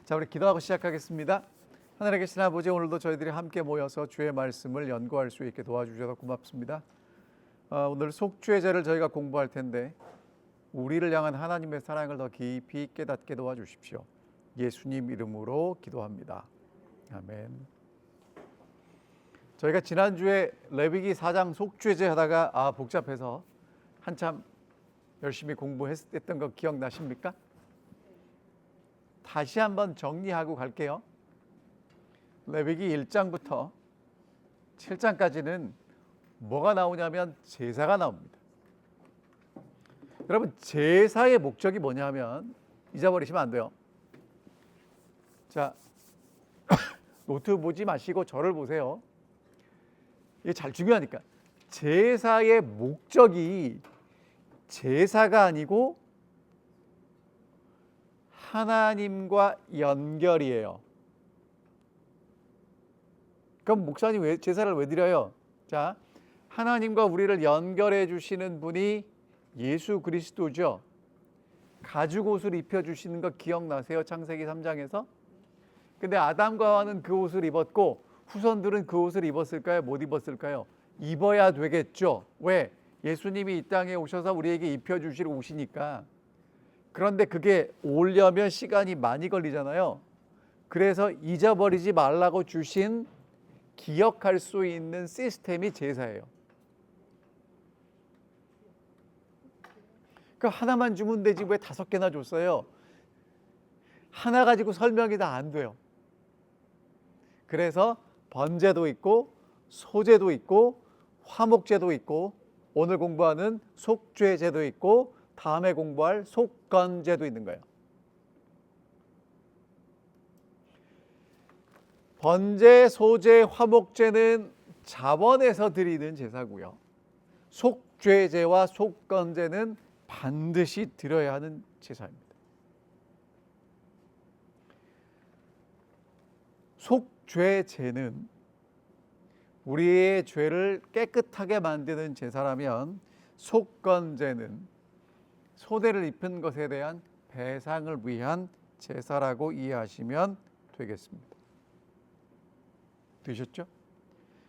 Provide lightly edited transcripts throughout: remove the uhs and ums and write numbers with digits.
자, 우리 기도하고 시작하겠습니다. 하늘에 계신 아버지, 오늘도 저희들이 함께 모여서 주의 말씀을 연구할 수 있게 도와주셔서 고맙습니다. 오늘 속죄의 죄를 저희가 공부할 텐데 우리를 향한 하나님의 사랑을 더 깊이 깨닫게 도와주십시오. 예수님 이름으로 기도합니다. 아멘. 저희가 지난주에 레위기 4장 속죄죄 하다가 복잡해서 한참 열심히 공부했던 거 기억나십니까? 다시 한번 정리하고 갈게요. 레위기 1장부터 7장까지는 뭐가 나오냐면 제사가 나옵니다. 여러분, 제사의 목적이 뭐냐면 잊어버리시면 안 돼요. 자, 노트 보지 마시고 저를 보세요. 이게 잘 중요하니까. 제사의 목적이 제사가 아니고 하나님과 연결이에요. 그럼 목사님 왜 제사를 왜 드려요? 자, 하나님과 우리를 연결해 주시는 분이 예수 그리스도죠. 가죽 옷을 입혀 주시는 거 기억나세요? 창세기 3장에서. 근데 아담과 하와는 그 옷을 입었고 후손들은 그 옷을 입었을까요? 못 입었을까요? 입어야 되겠죠. 왜? 예수님이 이 땅에 오셔서 우리에게 입혀 주실 옷이니까. 그런데 그게 오려면 시간이 많이 걸리잖아요. 그래서 잊어버리지 말라고 주신 기억할 수 있는 시스템이 제사예요. 그 하나만 주면 되지 왜 5개나 줬어요? 하나 가지고 설명이 다 안 돼요. 그래서 번제도 있고 소제도 있고 화목제도 있고 오늘 공부하는 속죄제도 있고 다음에 공부할 속건제도 있는 거예요. 번제, 소제, 화목제는 자원에서 드리는 제사고요. 속죄제와 속건제는 반드시 드려야 하는 제사입니다. 속죄제는 우리의 죄를 깨끗하게 만드는 제사라면 속건제는 소대를 입힌 것에 대한 배상을 위한 제사라고 이해하시면 되겠습니다. 되셨죠?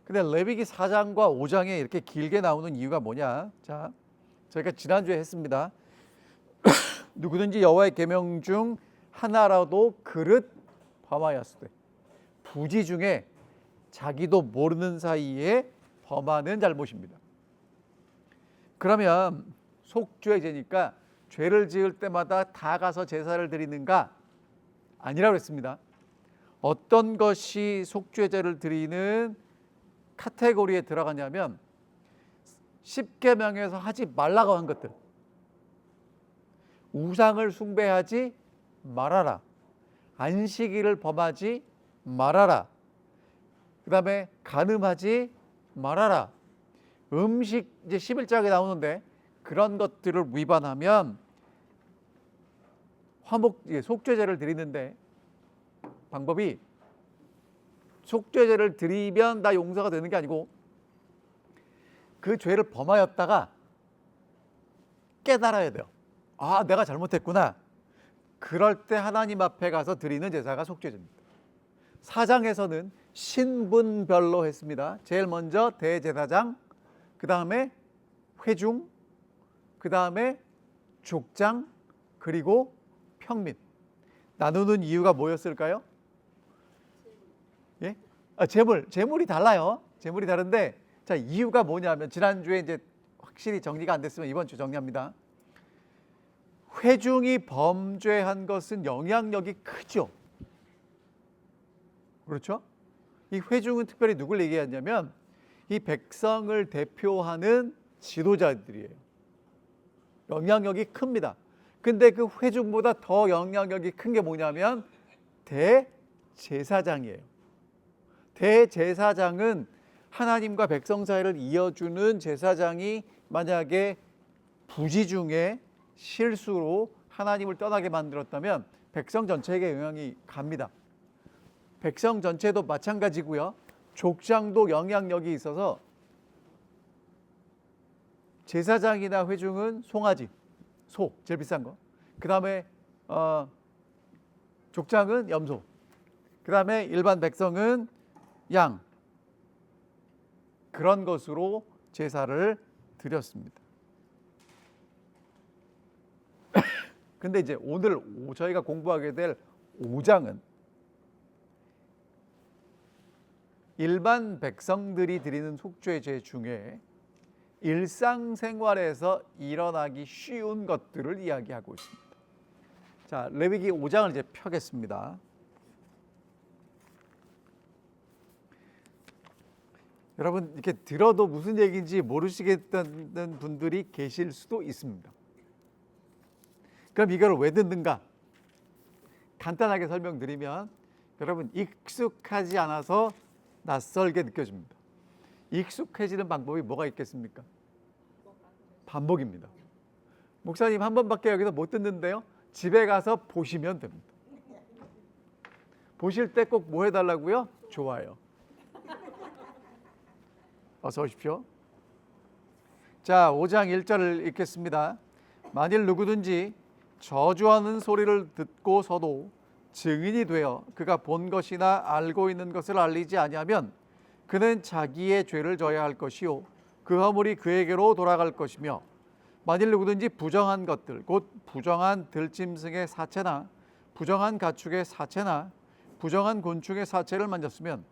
근데 레위기 4장과 5장에 이렇게 길게 나오는 이유가 뭐냐? 자, 저희가 지난주에 했습니다. 누구든지 여호와의 계명 중 하나라도 그릇 범하였을 때 부지 중에 자기도 모르는 사이에 범하는 잘못입니다. 그러면 속죄제니까 죄를 지을 때마다 다 가서 제사를 드리는가? 아니라고 했습니다. 어떤 것이 속죄제를 드리는 카테고리에 들어가냐면 10계명에서 하지 말라고 한 것들. 우상을 숭배하지 말아라. 안식일을 범하지 말아라. 그 다음에 간음하지 말아라. 음식 이제 11장에 나오는데 그런 것들을 위반하면 속죄제를 드리는데 방법이 속죄제를 드리면 다 용서가 되는 게 아니고 그 죄를 범하였다가 깨달아야 돼요. 아, 내가 잘못했구나. 그럴 때 하나님 앞에 가서 드리는 제사가 속죄제입니다. 4장에서는 신분별로 했습니다. 제일 먼저 대제사장, 그 다음에 회중, 그 다음에 족장, 그리고 평민. 나누는 이유가 뭐였을까요? 예? 재물이 달라요. 재물이 다른데, 자, 이유가 뭐냐면 지난주에 이제 확실히 정리가 안 됐으면 이번 주 정리합니다. 회중이 범죄한 것은 영향력이 크죠. 그렇죠? 이 회중은 특별히 누굴 얘기하냐면 이 백성을 대표하는 지도자들이에요. 영향력이 큽니다. 근데 그 회중보다 더 영향력이 큰 게 뭐냐면 대제사장이에요. 대제사장은 하나님과 백성 사이를 이어주는 제사장이 만약에 부지 중에 실수로 하나님을 떠나게 만들었다면 백성 전체에게 영향이 갑니다. 백성 전체도 마찬가지고요. 족장도 영향력이 있어서 제사장이나 회중은 송아지, 소 제일 비싼 거. 그 다음에 족장은 염소, 그 다음에 일반 백성은 양, 그런 것으로 제사를 드렸습니다. 근데 이제 오늘 저희가 공부하게 될 5장은 일반 백성들이 드리는 속죄제 중에 일상생활에서 일어나기 쉬운 것들을 이야기하고 있습니다. 자, 레위기 5장을 이제 펴겠습니다. 여러분, 이렇게 들어도 무슨 얘기인지 모르시겠다는 분들이 계실 수도 있습니다. 그럼 이걸 왜 듣는가? 간단하게 설명드리면 여러분, 익숙하지 않아서 낯설게 느껴집니다. 익숙해지는 방법이 뭐가 있겠습니까? 반복입니다. 목사님 한 번밖에 여기서 못 듣는데요. 집에 가서 보시면 됩니다. 보실 때 꼭 뭐 해달라고요? 좋아요. 어서 오십시오. 자, 5장 1절을 읽겠습니다. 만일 누구든지 저주하는 소리를 듣고서도 증인이 되어 그가 본 것이나 알고 있는 것을 알리지 아니하면 그는 자기의 죄를 져야 할 것이요 그 허물이 그에게로 돌아갈 것이며 만일 누구든지 부정한 것들 곧 부정한 들짐승의 사체나 부정한 가축의 사체나 부정한 곤충의 사체를 만졌으면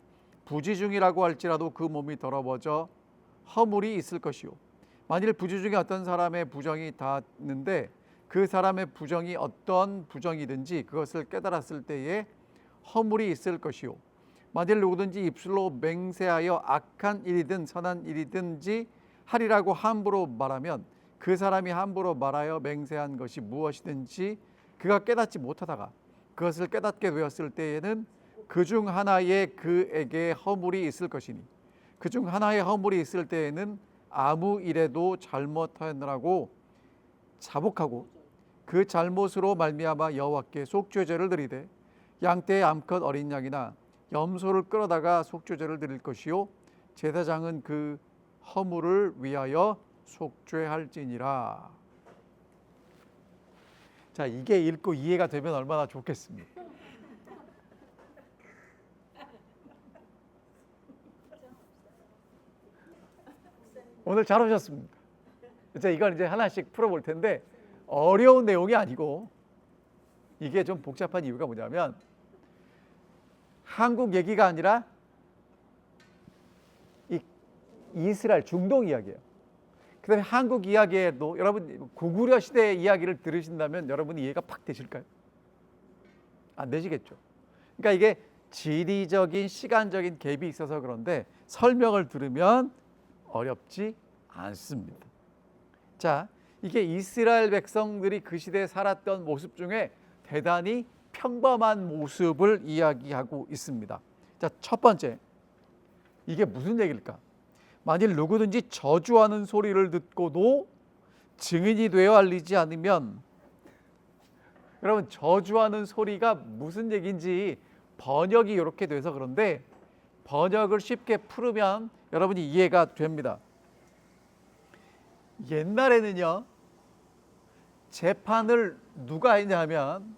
부지중이라고 할지라도 그 몸이 더러워져 허물이 있을 것이요 만일 부지 중에 어떤 사람의 부정이 닿는데 그 사람의 부정이 어떤 부정이든지 그것을 깨달았을 때에 허물이 있을 것이요 만일 누구든지 입술로 맹세하여 악한 일이든 선한 일이든지 하리라고 함부로 말하면 그 사람이 함부로 말하여 맹세한 것이 무엇이든지 그가 깨닫지 못하다가 그것을 깨닫게 되었을 때에는 그 중 하나에 그에게 허물이 있을 것이니 그 중 하나에 허물이 있을 때에는 아무 일에도 잘못하느라고 자복하고 그 잘못으로 말미암아 여호와께 속죄제를 드리되 양떼의 암컷 어린 양이나 염소를 끌어다가 속죄제를 드릴 것이요 제사장은 그 허물을 위하여 속죄할지니라. 자, 이게 읽고 이해가 되면 얼마나 좋겠습니까? 오늘 잘 오셨습니다. 이건 이제 하나씩 풀어볼 텐데 어려운 내용이 아니고 이게 좀 복잡한 이유가 뭐냐면 한국 얘기가 아니라 이스라엘 중동 이야기예요. 그다음에 한국 이야기에도 여러분 고구려 시대의 이야기를 들으신다면 여러분이 이해가 팍 되실까요? 안 되시겠죠. 그러니까 이게 지리적인 시간적인 갭이 있어서 그런데 설명을 들으면 어렵지 않습니다. 자, 이게 이스라엘 백성들이 그 시대에 살았던 모습 중에 대단히 평범한 모습을 이야기하고 있습니다. 자, 첫 번째, 이게 무슨 얘기일까? 만일 누구든지 저주하는 소리를 듣고도 증인이 되어 알리지 않으면, 여러분 저주하는 소리가 무슨 얘기인지 번역이 이렇게 돼서 그런데 번역을 쉽게 풀으면 여러분이 이해가 됩니다. 옛날에는요, 재판을 누가 했냐면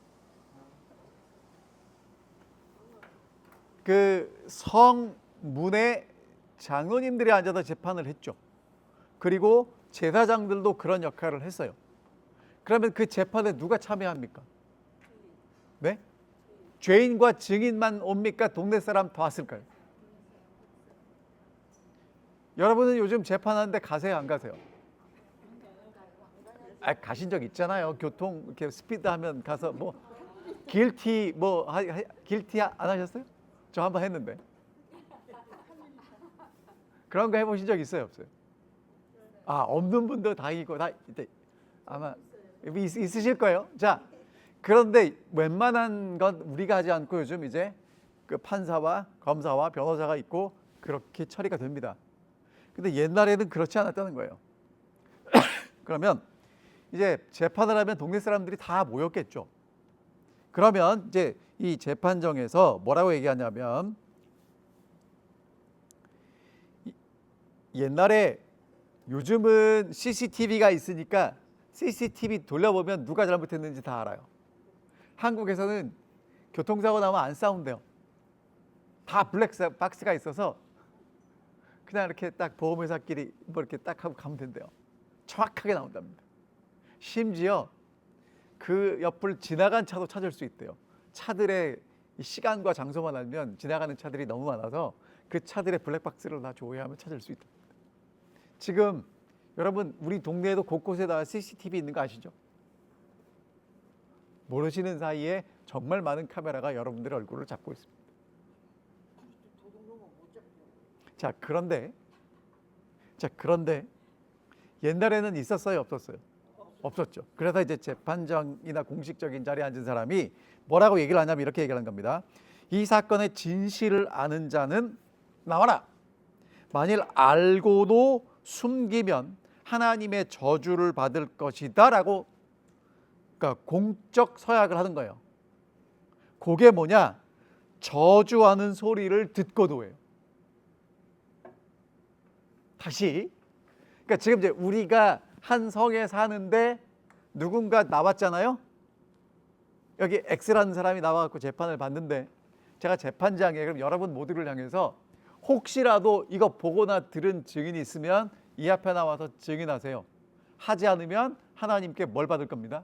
그 성문에 장로님들이 앉아서 재판을 했죠. 그리고 제사장들도 그런 역할을 했어요. 그러면 그 재판에 누가 참여합니까? 네? 죄인과 증인만 옵니까? 동네 사람 다 왔을까요? 여러분은 요즘 재판하는데 가세요, 안 가세요? 가신 적 있잖아요. 교통 이렇게 스피드 하면 가서 뭐 길티 길티 안 하셨어요? 저 한번 했는데. 그런 거 해보신 적 있어요, 없어요? 없는 분도 다행이고 다 아마 있으실 거예요. 자, 그런데 웬만한 건 우리가 하지 않고 요즘 이제 그 판사와 검사와 변호사가 있고 그렇게 처리가 됩니다. 근데 옛날에는 그렇지 않았다는 거예요. 그러면 이제 재판을 하면 동네 사람들이 다 모였겠죠. 그러면 이제 이 재판정에서 뭐라고 얘기하냐면 옛날에 요즘은 CCTV가 있으니까 CCTV 돌려보면 누가 잘못했는지 다 알아요. 한국에서는 교통사고 나면 안 싸운대요. 다 블랙박스가 있어서 그냥 이렇게 딱 보험회사끼리 뭐 이렇게 딱 하고 가면 된대요. 정확하게 나온답니다. 심지어 그 옆을 지나간 차도 찾을 수 있대요. 차들의 시간과 장소만 알면 지나가는 차들이 너무 많아서 그 차들의 블랙박스를 다 조회하면 찾을 수 있답니다. 지금 여러분 우리 동네에도 곳곳에다 CCTV 있는 거 아시죠? 모르시는 사이에 정말 많은 카메라가 여러분들의 얼굴을 잡고 있습니다. 자 그런데 옛날에는 있었어요, 없었어요? 없었죠. 그래서 이제 재판장이나 공식적인 자리에 앉은 사람이 뭐라고 얘기를 하냐면 이렇게 얘기를 한 겁니다. 이 사건의 진실을 아는 자는 나와라. 만일 알고도 숨기면 하나님의 저주를 받을 것이다 라고, 그러니까 공적 서약을 하는 거예요. 그게 뭐냐? 저주하는 소리를 듣고도 해요. 다시, 그러니까 지금 이제 우리가 한 성에 사는데 누군가 나왔잖아요. 여기 X라는 사람이 나와갖고 재판을 받는데 제가 재판장이에요. 그럼 여러분 모두를 향해서 혹시라도 이거 보거나 들은 증인이 있으면 이 앞에 나와서 증인하세요. 하지 않으면 하나님께 뭘 받을 겁니다?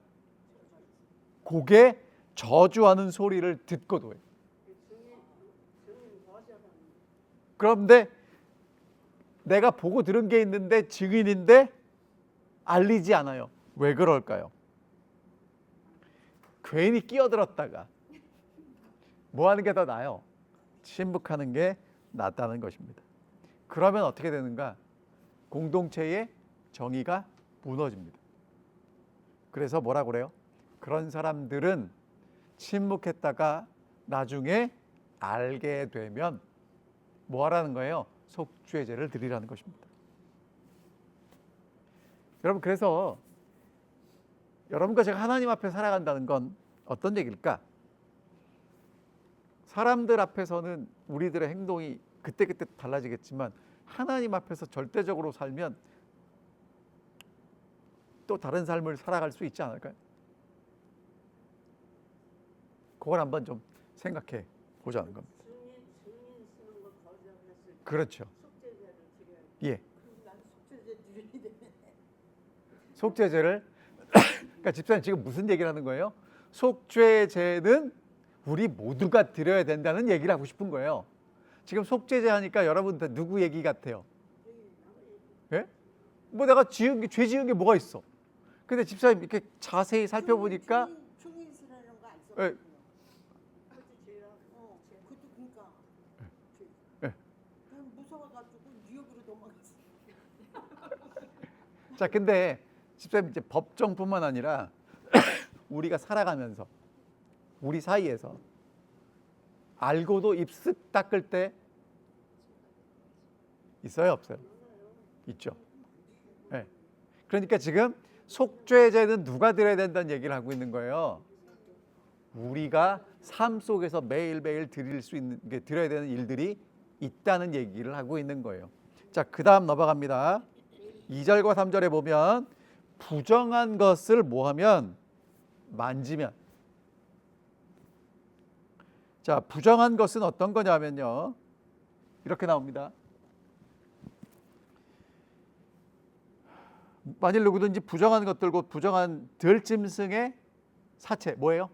그게 저주하는 소리를 듣고도 해요. 그런데 내가 보고 들은 게 있는데 증인인데 알리지 않아요. 왜 그럴까요? 괜히 끼어들었다가 뭐 하는 게 더 나아요? 침묵하는 게 낫다는 것입니다. 그러면 어떻게 되는가? 공동체의 정의가 무너집니다. 그래서 뭐라고 그래요? 그런 사람들은 침묵했다가 나중에 알게 되면 뭐 하라는 거예요? 속죄제를 드리라는 것입니다. 여러분, 그래서 여러분과 제가 하나님 앞에 살아간다는 건 어떤 얘기일까? 사람들 앞에서는 우리들의 행동이 그때그때 달라지겠지만 하나님 앞에서 절대적으로 살면 또 다른 삶을 살아갈 수 있지 않을까요? 그걸 한번 좀 생각해 보자는 겁니다. 그렇죠. 예. 속죄제를 그러니까 집사님 지금 무슨 얘기를 하는 거예요? 속죄제는 우리 모두가 드려야 된다는 얘기를 하고 싶은 거예요. 지금 속죄제 하니까 여러분 다 누구 얘기 같아요? 예? 뭐 내가 죄 지은 게 뭐가 있어? 근데 집사님 이렇게 자세히 살펴보니까 중인수라는 거안 써. 예. 그것도 그러니까. 예. 무서워가지고 뉴욕으로 도망갔어. 자, 근데 집사님 이제 법정뿐만 아니라 우리가 살아가면서 우리 사이에서 알고도 입쓱 닦을 때 있어요, 없어요? 있죠. 네. 그러니까 지금 속죄제는 누가 드려야 된다는 얘기를 하고 있는 거예요. 우리가 삶 속에서 매일매일 드릴 수 있는 게 드려야 되는 일들이 있다는 얘기를 하고 있는 거예요. 자, 그다음 넘어갑니다. 2절과 3절에 보면 부정한 것을 뭐하면 만지면. 자, 부정한 것은 어떤 거냐면요. 이렇게 나옵니다. 만일 누구든지 부정한 것들 곧 부정한 들짐승의 사체 뭐예요?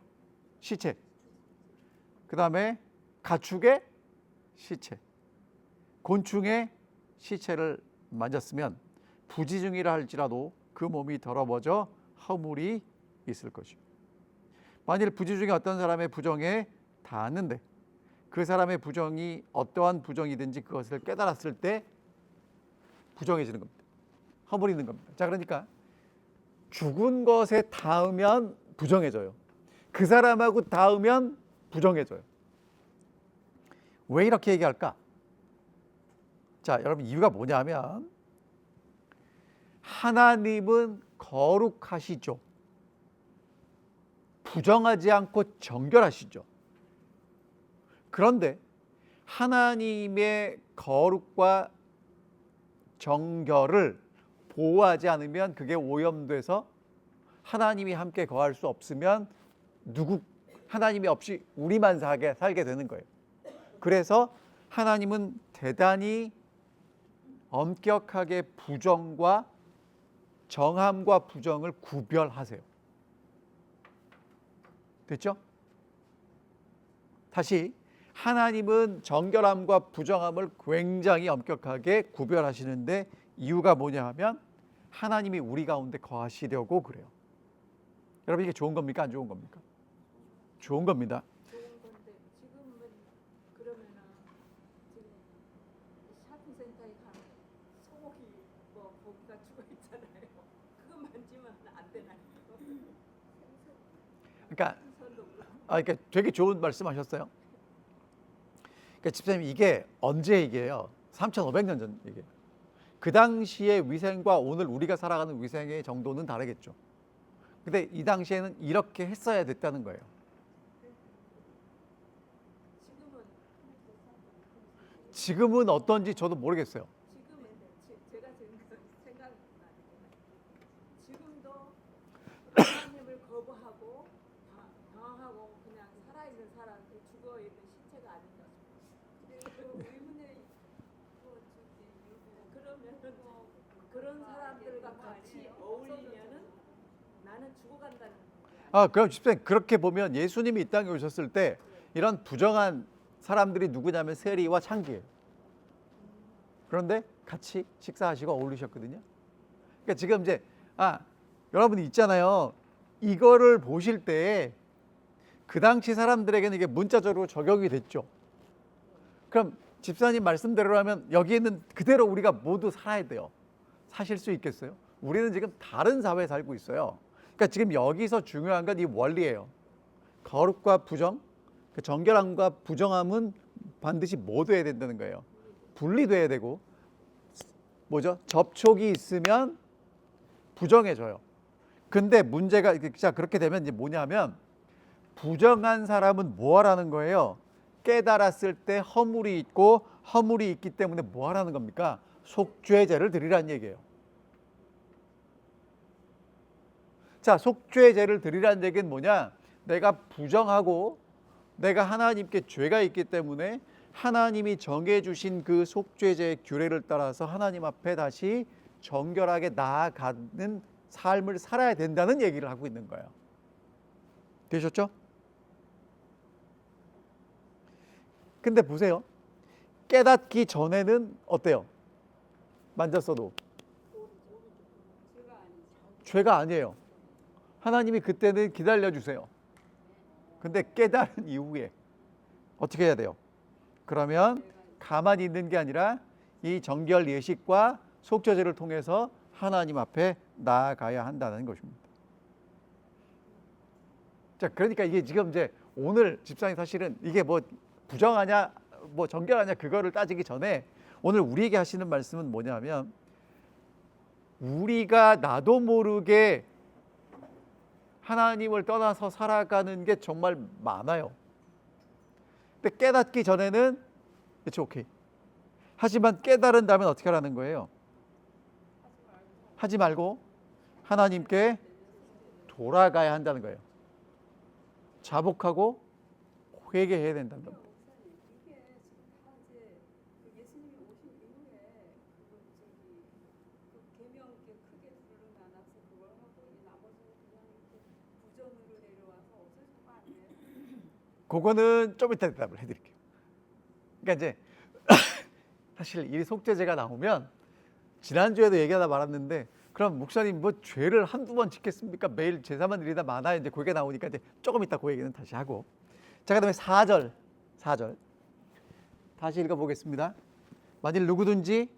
시체. 그 다음에 가축의 시체, 곤충의 시체를 만졌으면 부지중이라 할지라도 그 몸이 더러워져 허물이 있을 것이요. 만일 부지중에 어떤 사람의 부정에 닿았는데 그 사람의 부정이 어떠한 부정이든지 그것을 깨달았을 때 부정해지는 겁니다. 허물이 있는 겁니다. 자, 그러니까 죽은 것에 닿으면 부정해져요. 그 사람하고 닿으면 부정해져요. 왜 이렇게 얘기할까? 자, 여러분 이유가 뭐냐면 하나님은 거룩하시죠. 부정하지 않고 정결하시죠. 그런데 하나님의 거룩과 정결을 보호하지 않으면 그게 오염돼서 하나님이 함께 거할 수 없으면 하나님이 없이 우리만 살게 되는 거예요. 그래서 하나님은 대단히 엄격하게 부정과 정함과 부정을 구별하세요. 됐죠? 다시 하나님은 정결함과 부정함을 굉장히 엄격하게 구별하시는데 이유가 뭐냐 하면 하나님이 우리 가운데 거하시려고 그래요. 여러분 이게 좋은 겁니까? 안 좋은 겁니까? 좋은 겁니다. 좋은 건데 지금은 그러면은 지금 쇼핑센터에 가면 소고기 뭐 고기가 죽어 있잖아요. 그거 만지면 안 되나요? 그러니까 생선도 그렇고. 그러니까 되게 좋은 말씀하셨어요. 그러니까 집사님 이게 언제 얘기예요? 3,500년 전 얘기예요. 그 당시의 위생과 오늘 우리가 살아가는 위생의 정도는 다르겠죠. 근데 이 당시에는 이렇게 했어야 됐다는 거예요. 지금은 어떤지 저도 모르겠어요. 지금은 제가 지금 생각이 나는데 지금도 하나님을 거부하고 방황하고 그냥 살아있는 사람한테 죽어있는 신체가 아닌가 싶어요. 의문의 그러면은 그런 사람들과 같이 어울리면은 나는 죽어간다는 거야. 그럼 집사님 그렇게 보면 예수님이 이 땅에 오셨을 때 이런 부정한 사람들이 누구냐면 세리와 창기예요. 그런데 같이 식사하시고 어울리셨거든요. 그러니까 지금 이제 여러분이 있잖아요. 이거를 보실 때 그 당시 사람들에게는 이게 문자적으로 적용이 됐죠. 그럼 집사님 말씀대로라면 여기에는 그대로 우리가 모두 살아야 돼요. 사실 수 있겠어요? 우리는 지금 다른 사회에 살고 있어요. 그러니까 지금 여기서 중요한 건 이 원리예요. 거룩과 부정, 그 정결함과 부정함은 반드시 뭐 돼야 된다는 거예요. 분리돼야 되고 뭐죠? 접촉이 있으면 부정해져요. 근데 문제가 자 그렇게 되면 이제 뭐냐면 부정한 사람은 뭐 하라는 거예요? 깨달았을 때 허물이 있고 허물이 있기 때문에 뭐 하라는 겁니까? 속죄제를 드리라는 얘기예요. 자, 속죄제를 드리라는 얘기는 뭐냐? 내가 부정하고 내가 하나님께 죄가 있기 때문에 하나님이 정해주신 그 속죄제의 규례를 따라서 하나님 앞에 다시 정결하게 나아가는 삶을 살아야 된다는 얘기를 하고 있는 거예요. 되셨죠? 근데 보세요. 깨닫기 전에는 어때요? 만졌어도 죄가 아니에요. 하나님이 그때는 기다려주세요. 근데 깨달은 이후에 어떻게 해야 돼요? 그러면 가만히 있는 게 아니라 이 정결 예식과 속죄제를 통해서 하나님 앞에 나아가야 한다는 것입니다. 자, 그러니까 이게 지금 이제 오늘 집사님 사실은 이게 뭐 부정하냐, 뭐 정결하냐 그거를 따지기 전에 오늘 우리에게 하시는 말씀은 뭐냐면 우리가 나도 모르게 하나님을 떠나서 살아가는 게 정말 많아요. 근데 깨닫기 전에는 it's okay. 하지만 깨달은 다음에 어떻게 하라는 거예요? 하지 말고 하나님께 돌아가야 한다는 거예요. 자복하고 회개해야 된다는 겁니다. 이게 지금 다 이제 그 예수님이 오신 이후에 그 계명 이렇게 크게 불을 나눠서 그걸 하고 이 나머지는 그냥 이렇게 부전으로 내려와서 없어진 거 아니에요? 그거는 좀 이따 대답을 해드릴게요. 그러니까 이제 사실 이 속죄제가 나오면 지난주에도 얘기하다 말았는데 그럼 목사님 뭐 죄를 한두 번 짓겠습니까? 매일 제사만 드리다 많아요. 이제 그게 나오니까 이제 조금 이따 그 얘기는 다시 하고. 자, 그다음에 4절 다시 읽어보겠습니다. 만일 누구든지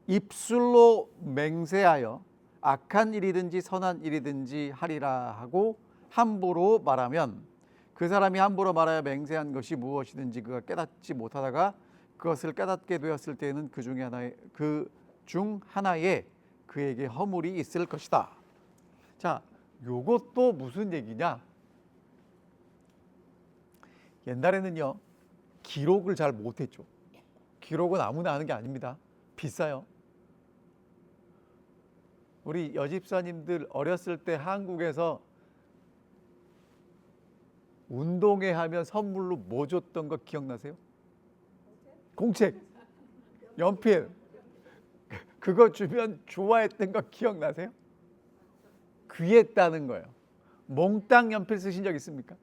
입술로 맹세하여 악한 일이든지 선한 일이든지 하리라 하고 함부로 말하면 그 사람이 함부로 말하여 맹세한 것이 무엇이든지 그가 깨닫지 못하다가 그것을 깨닫게 되었을 때에는 그 중 하나에 그에게 허물이 있을 것이다. 자, 요것도 무슨 얘기냐? 옛날에는요 기록을 잘 못했죠. 기록은 아무나 하는 게 아닙니다. 비싸요. 우리 여집사님들 어렸을 때 한국에서 운동회 하면 선물로 뭐 줬던 거 기억나세요? 공책, 연필. 그거 주면 좋아했던 거 기억나세요? 귀했다는 거예요. 몽땅 연필 쓰신 적 있습니까?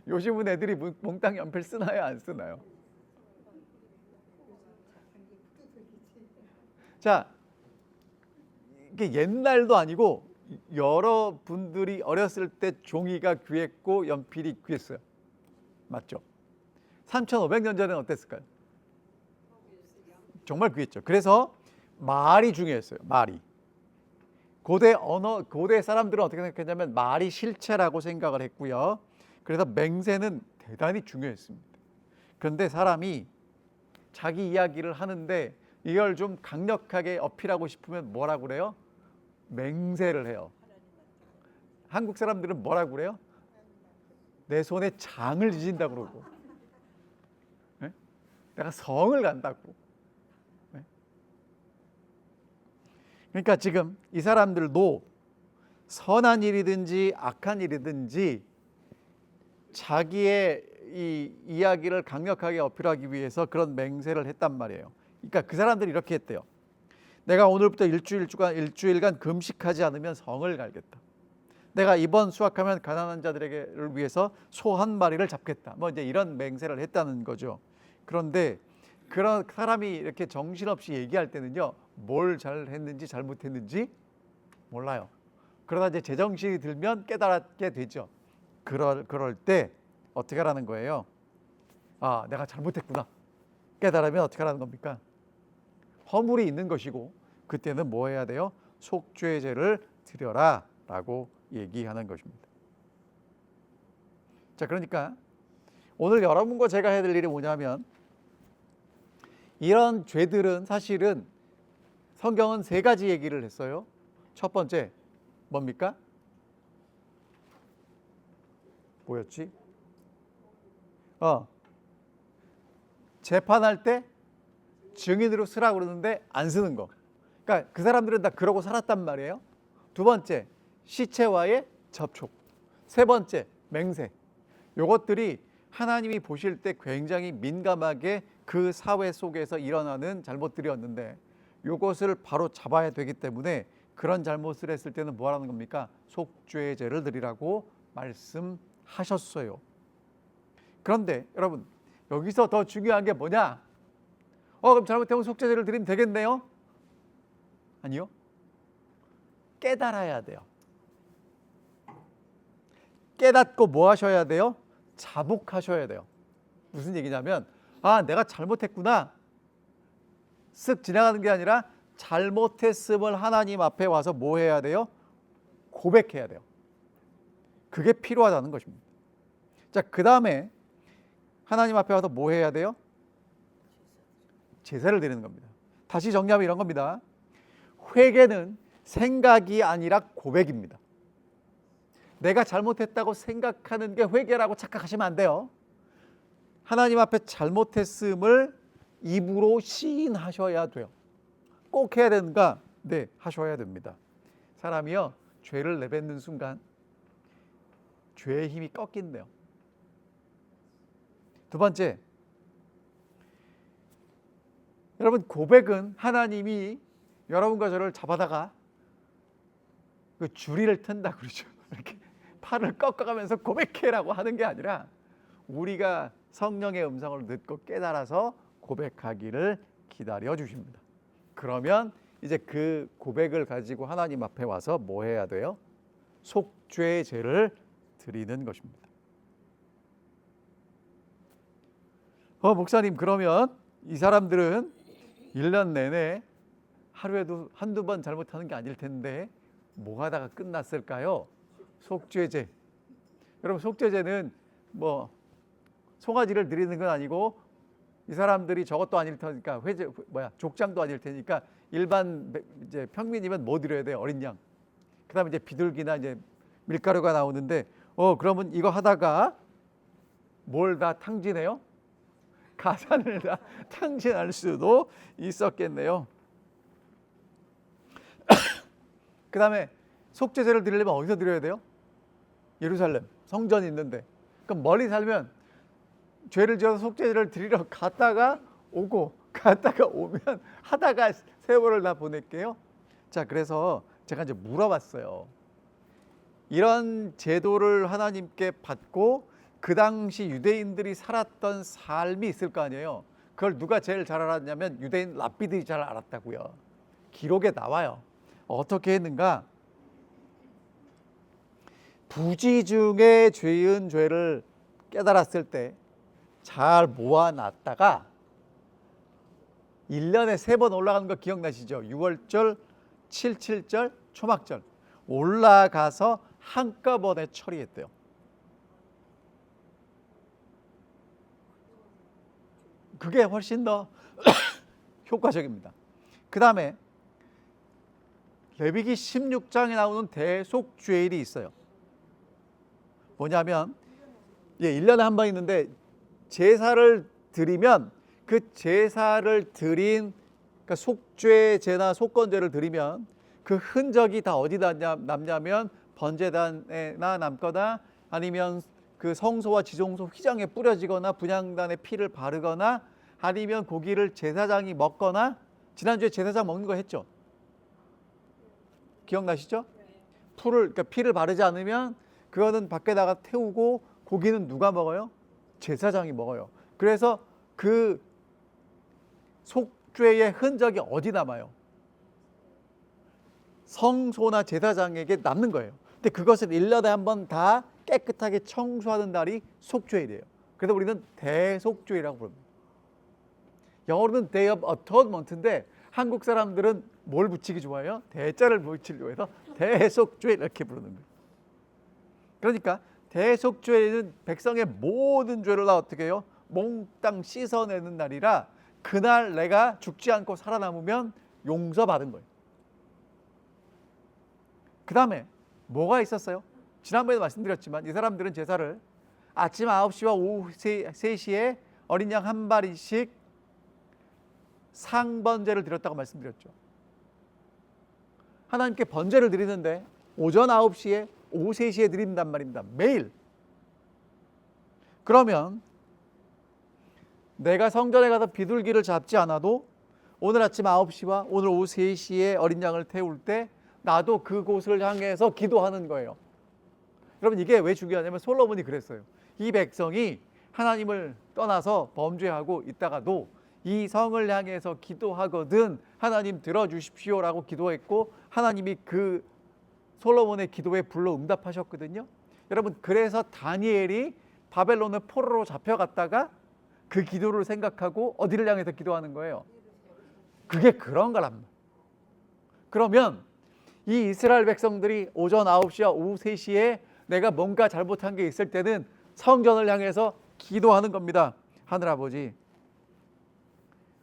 요즘은 애들이 몽땅 연필 쓰나요? 안 쓰나요? 자, 이게 옛날도 아니고 여러분들이 어렸을 때 종이가 귀했고 연필이 귀했어요. 맞죠? 3,500년 전에는 어땠을까요? 정말 귀했죠. 그래서 말이 중요했어요. 말이. 고대 사람들은 어떻게 생각했냐면 말이 실체라고 생각을 했고요. 그래서 맹세는 대단히 중요했습니다. 그런데 사람이 자기 이야기를 하는데 이걸 좀 강력하게 어필하고 싶으면 뭐라고 그래요? 맹세를 해요. 한국 사람들은 뭐라고 그래요? 내 손에 장을 지진다고 그러고, 네? 내가 성을 간다고. 네? 그러니까 지금 이 사람들도 선한 일이든지 악한 일이든지 자기의 이 이야기를 강력하게 어필하기 위해서 그런 맹세를 했단 말이에요. 그러니까 그 사람들이 이렇게 했대요. 내가 오늘부터 일주일간 금식하지 않으면 성을 갈겠다. 내가 이번 수확하면 가난한 자들을 위해서 소 한 마리를 잡겠다. 뭐 이제 이런 맹세를 했다는 거죠. 그런데 그런 사람이 이렇게 정신없이 얘기할 때는요, 뭘 잘했는지 잘못했는지 몰라요. 그러다 이제 제정신이 들면 깨달게 되죠. 그럴 때 어떻게 하라는 거예요? 아, 내가 잘못했구나. 깨달으면 어떻게 하라는 겁니까? 허물이 있는 것이고 그때는 뭐 해야 돼요? 속죄제를 드려라 라고 얘기하는 것입니다. 자, 그러니까 오늘 여러분과 제가 해야 될 일이 뭐냐면, 이런 죄들은 사실은 성경은 세 가지 얘기를 했어요. 첫 번째 뭡니까? 뭐였지? 재판할 때 증인으로 쓰라고 그러는데 안 쓰는 거. 그러니까 그 사람들은 다 그러고 살았단 말이에요. 두 번째, 시체와의 접촉. 세 번째, 맹세. 요것들이 하나님이 보실 때 굉장히 민감하게 그 사회 속에서 일어나는 잘못들이었는데 요것을 바로 잡아야 되기 때문에 그런 잘못을 했을 때는 뭐 하라는 겁니까? 속죄제를 드리라고 말씀하셨어요. 그런데 여러분, 여기서 더 중요한 게 뭐냐? 그럼 잘못하면 속죄제를 드리면 되겠네요? 아니요. 깨달아야 돼요. 깨닫고 뭐 하셔야 돼요? 자복하셔야 돼요. 무슨 얘기냐면, 내가 잘못했구나. 쓱 지나가는 게 아니라 잘못했음을 하나님 앞에 와서 뭐 해야 돼요? 고백해야 돼요. 그게 필요하다는 것입니다. 자, 그 다음에 하나님 앞에 와서 뭐 해야 돼요? 제사를 드리는 겁니다. 다시 정리하면 이런 겁니다. 회개는 생각이 아니라 고백입니다. 내가 잘못했다고 생각하는 게 회개라고 착각하시면 안 돼요. 하나님 앞에 잘못했음을 입으로 시인하셔야 돼요. 꼭 해야 되는가? 네, 하셔야 됩니다. 사람이요, 죄를 내뱉는 순간 죄의 힘이 꺾인대요. 두 번째, 여러분, 고백은 하나님이 여러분과 저를 잡아다가 그 줄이를 튼다 그러죠. 이렇게 팔을 꺾어가면서 고백해라고 하는 게 아니라 우리가 성령의 음성을 듣고 깨달아서 고백하기를 기다려 주십니다. 그러면 이제 그 고백을 가지고 하나님 앞에 와서 뭐 해야 돼요? 속죄제를 드리는 것입니다. 목사님, 그러면 이 사람들은 1년 내내 하루에도 한두 번 잘못하는 게 아닐 텐데 뭐 하다가 끝났을까요? 속죄제. 여러분, 속죄제는 뭐 송아지를 드리는 건 아니고 이 사람들이 저것도 아닐 테니까 족장도 아닐 테니까 일반 이제 평민이면 뭐 드려야 돼요? 어린 양. 그다음에 이제 비둘기나 이제 밀가루가 나오는데 그러면 이거 하다가 뭘 다 탕진해요? 가산을 다 탕진할 수도 있었겠네요. 그 다음에 속죄제를 드리려면 어디서 드려야 돼요? 예루살렘 성전이 있는데. 그럼 멀리 살면 죄를 지어서 속죄제를 드리러 갔다가 오고 갔다가 오면 하다가 세월을 다 보낼게요. 자, 그래서 제가 이제 물어봤어요. 이런 제도를 하나님께 받고 그 당시 유대인들이 살았던 삶이 있을 거 아니에요. 그걸 누가 제일 잘 알았냐면 유대인 랍비들이 잘 알았다고요. 기록에 나와요. 어떻게 했는가? 부지 중에 죄인 죄를 깨달았을 때 잘 모아놨다가 1년에 3번 올라가는 거 기억나시죠? 6월절, 7.7절, 초막절 올라가서 한꺼번에 처리했대요. 그게 훨씬 더 효과적입니다. 그 다음에 레위기 16장에 나오는 대속죄일이 있어요. 뭐냐면 1년에 한 번 있는데 제사를 드리면 그 제사를 드린 그러니까 속죄제나 속건제를 드리면 그 흔적이 다 어디다 남냐면 번제단에나 남거나 아니면 그 성소와 지성소 휘장에 뿌려지거나 분향단에 피를 바르거나 아니면 고기를 제사장이 먹거나 지난주에 제사장 먹는 거 했죠? 기억나시죠? 그러니까 피를 바르지 않으면 그거는 밖에다가 태우고 고기는 누가 먹어요? 제사장이 먹어요. 그래서 그 속죄의 흔적이 어디 남아요? 성소나 제사장에게 남는 거예요. 근데 그것을 1년에 한 번 다 깨끗하게 청소하는 날이 속죄일이에요. 그래서 우리는 대속죄라고 부릅니다. 영어로는 Day of Atonement인데 한국 사람들은 뭘 붙이기 좋아해요? 대자를 붙이려고 해서 대속죄 이렇게 부르는 거예요. 그러니까 대속죄는 백성의 모든 죄를 다 어떻게 해요? 몽땅 씻어내는 날이라 그날 내가 죽지 않고 살아남으면 용서받은 거예요. 그 다음에 뭐가 있었어요? 지난번에도 말씀드렸지만 이 사람들은 제사를 아침 9시와 오후 3시에 어린 양 한 마리씩 상번제를 드렸다고 말씀드렸죠. 하나님께 번제를 드리는데 오전 9시에 오후 3시에 드린단 말입니다. 매일. 그러면 내가 성전에 가서 비둘기를 잡지 않아도 오늘 아침 9시와 오늘 오후 3시에 어린 양을 태울 때 나도 그곳을 향해서 기도하는 거예요. 여러분 이게 왜 중요하냐면 솔로몬이 그랬어요. 이 백성이 하나님을 떠나서 범죄하고 있다가도 이 성을 향해서 기도하거든 하나님 들어주십시오라고 기도했고 하나님이 그 솔로몬의 기도에 불러 응답하셨거든요. 여러분 그래서 다니엘이 바벨론의 포로로 잡혀갔다가 그 기도를 생각하고 어디를 향해서 기도하는 거예요? 그게 그런 거랍니다. 그러면 이 이스라엘 백성들이 오전 9시와 오후 3시에 내가 뭔가 잘못한 게 있을 때는 성전을 향해서 기도하는 겁니다. 하늘아버지,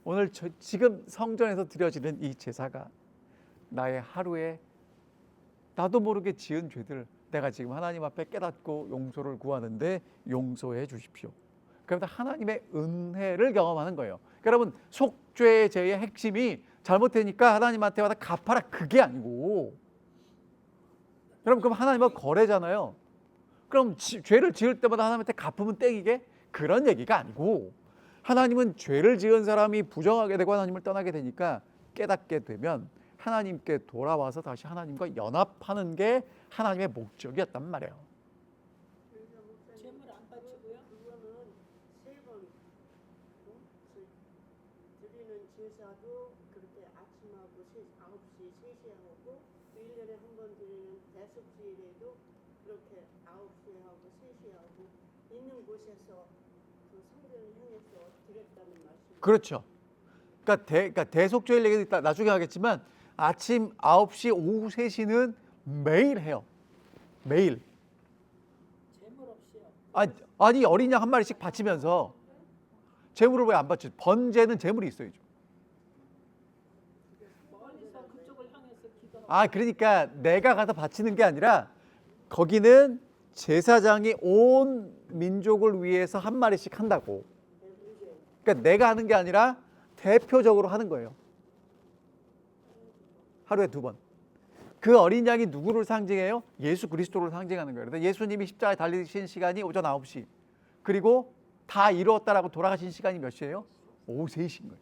오늘 지금 성전에서 드려지는 이 제사가 나의 하루에 나도 모르게 지은 죄들 내가 지금 하나님 앞에 깨닫고 용서를 구하는데 용서해 주십시오. 그러면 하나님의 은혜를 경험하는 거예요. 그러니까 여러분 속죄의 죄의 핵심이 잘못되니까 하나님한테 와서 갚아라 그게 아니고 여러분 그럼 하나님과 거래잖아요. 그럼 죄를 지을 때마다 하나님한테 갚으면 땡이게? 그런 얘기가 아니고 하나님은 죄를 지은 사람이 부정하게 되고 하나님을 떠나게 되니까 깨닫게 되면 하나님께 돌아와서 다시 하나님과 연합하는 게 하나님의 목적이었단 말이에요. 재물 안 바치고요? 그거는 세번 드리는 제사도 그렇게 아침하고 9시, 3시에 하고 1년에 한 번 드리는 대속주일에도 그렇게 9시에 하고 3시에 하고 있는 곳에서 그 성전을 향해서 드렸다는 말씀. 그렇죠. 그러니까 대속죄일 얘기도 있다 나중에 하겠지만 아침 9시, 오후 3시는 매일 해요. 매일. 재물 없이요. 아니 어린 양 한 마리씩 바치면서 재물을 왜 안 바치죠? 번제는 재물이 있어야죠. 멀리서 그쪽을 향해서 기도하고. 그러니까 내가 가서 바치는 게 아니라 거기는 제사장이 온 민족을 위해서 한 마리씩 한다고. 그러니까 내가 하는 게 아니라 대표적으로 하는 거예요. 하루에 2번. 그 어린 양이 누구를 상징해요? 예수 그리스도를 상징하는 거예요. 그래서 예수님이 십자가에 달리신 시간이 오전 9시. 그리고 다 이루었다라고 돌아가신 시간이 몇 시예요? 오후 3시인 거예요.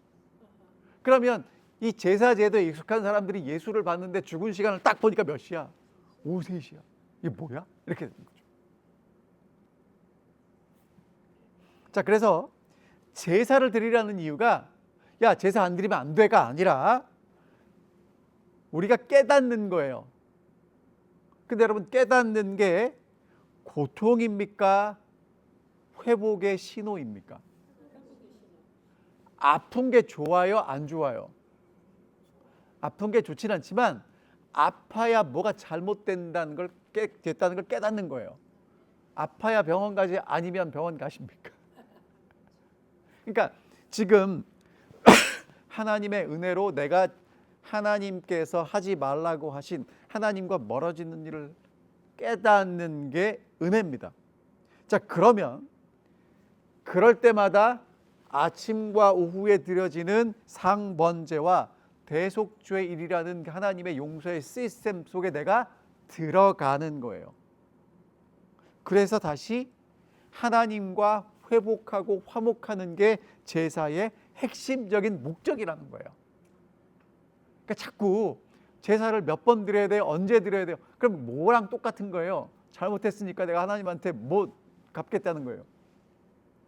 그러면 이 제사 제도에 익숙한 사람들이 예수를 봤는데 죽은 시간을 딱 보니까 몇 시야? 오후 3시야. 이게 뭐야? 이렇게 되는 거죠. 자, 그래서 제사를 드리라는 이유가 야, 제사 안 드리면 안 돼가 아니라 우리가 깨닫는 거예요. 근데 여러분, 깨닫는 게 고통입니까? 회복의 신호입니까? 아픈 게 좋아요? 안 좋아요? 아픈 게 좋진 않지만 아파야 뭐가 잘못된다는 걸 됐다는 걸 깨닫는 거예요. 아파야 병원 가지 아니면 병원 가십니까? 그러니까 지금 하나님의 은혜로 내가 하나님께서 하지 말라고 하신 하나님과 멀어지는 일을 깨닫는 게 은혜입니다. 자, 그러면 그럴 때마다 아침과 오후에 드려지는 상번제와 대속죄의 일이라는 하나님의 용서의 시스템 속에 내가 들어가는 거예요. 그래서 다시 하나님과 회복하고 화목하는 게 제사의 핵심적인 목적이라는 거예요. 그러니까 자꾸 제사를 몇 번 드려야 돼요? 언제 드려야 돼요? 그럼 뭐랑 똑같은 거예요? 잘못했으니까 내가 하나님한테 뭐 갚겠다는 거예요?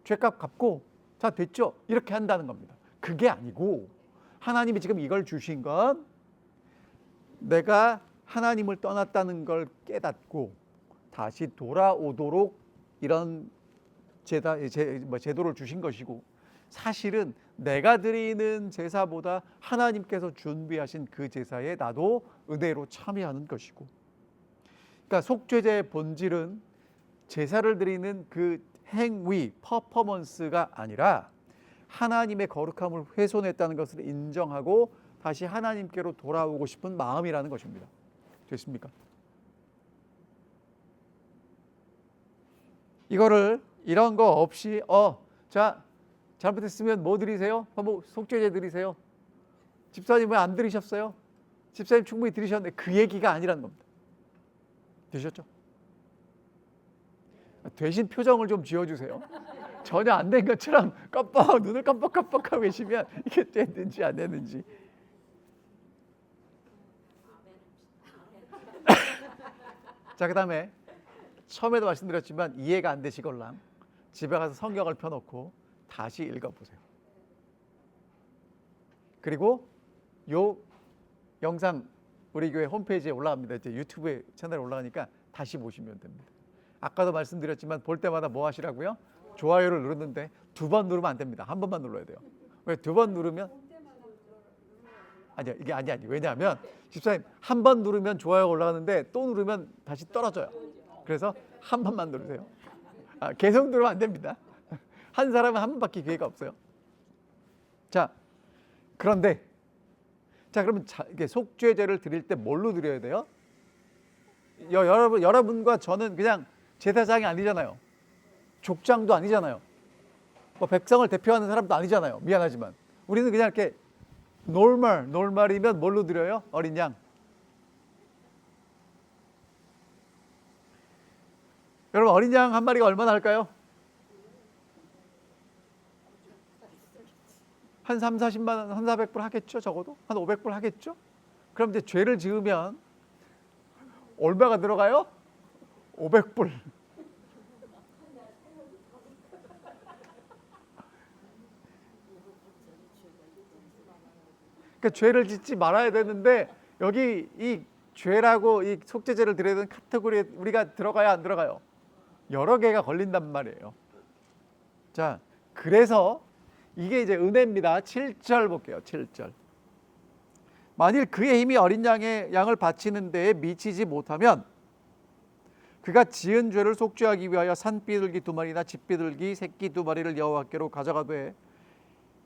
죄값 갚고 자 됐죠? 이렇게 한다는 겁니다. 그게 아니고 하나님이 지금 이걸 주신 건 내가 하나님을 떠났다는 걸 깨닫고 다시 돌아오도록 이런 제도를 주신 것이고, 사실은 내가 드리는 제사보다 하나님께서 준비하신 그 제사에 나도 은혜로 참여하는 것이고, 그러니까 속죄제의 본질은 제사를 드리는 그 행위, 퍼포먼스가 아니라 하나님의 거룩함을 훼손했다는 것을 인정하고 다시 하나님께로 돌아오고 싶은 마음이라는 것입니다. 됐습니까? 이거를 이런 거 없이 자, 잘못했으면 뭐 드리세요? 뭐 속죄제 드리세요. 집사님 왜 안 드리셨어요? 집사님 충분히 드리셨는데 그 얘기가 아니라는 겁니다. 되셨죠? 되신 표정을 좀 지어주세요. 전혀 안 된 것처럼 눈을 깜빡깜빡하고 계시면 이게 됐는지 안 됐는지. 자, 그 다음에 처음에도 말씀드렸지만 이해가 안 되시걸랑 집에 가서 성경을 펴놓고 다시 읽어보세요. 그리고 요 영상 우리 교회 홈페이지에 올라갑니다. 이제 유튜브 채널에 올라가니까 다시 보시면 됩니다. 아까도 말씀드렸지만 볼 때마다 뭐 하시라고요? 좋아요를 누르는데 2번 누르면 안 됩니다. 한 번만 눌러야 돼요. 왜 2번 누르면 아니야, 이게 아니 왜냐하면 집사님 한 번 누르면 좋아요가 올라가는데 또 누르면 다시 떨어져요. 그래서 한 번만 누르세요. 계속 누르면 안 됩니다. 한 사람은 한 번밖에 기회가 없어요. 자, 그런데 그러면 이게 속죄제를 드릴 때 뭘로 드려야 돼요? 여러분과 저는 그냥 제사장이 아니잖아요. 족장도 아니잖아요. 뭐 백성을 대표하는 사람도 아니잖아요. 미안하지만 우리는 그냥 이렇게 노멀이면 뭘로 드려요? 어린 양. 여러분, 어린 양 한 마리가 얼마나 할까요? 한 3, 40만 원, 한 400불 하겠죠? 적어도? 한 500불 하겠죠? 그럼 이제 죄를 지으면 얼마가 들어가요? 500불. 그러니까 죄를 짓지 말아야 되는데 여기 이 죄라고 이 속죄제를 드려야 되는 카테고리에 우리가 들어가야 안 들어가요? 여러 개가 걸린단 말이에요. 자, 그래서 이게 이제 은혜입니다. 7절 볼게요. 7절. 만일 그의 힘이 어린 양을 바치는 데에 미치지 못하면 그가 지은 죄를 속죄하기 위하여 산비둘기 2마리나 집비둘기 새끼 2마리를 여호와께로 가져가되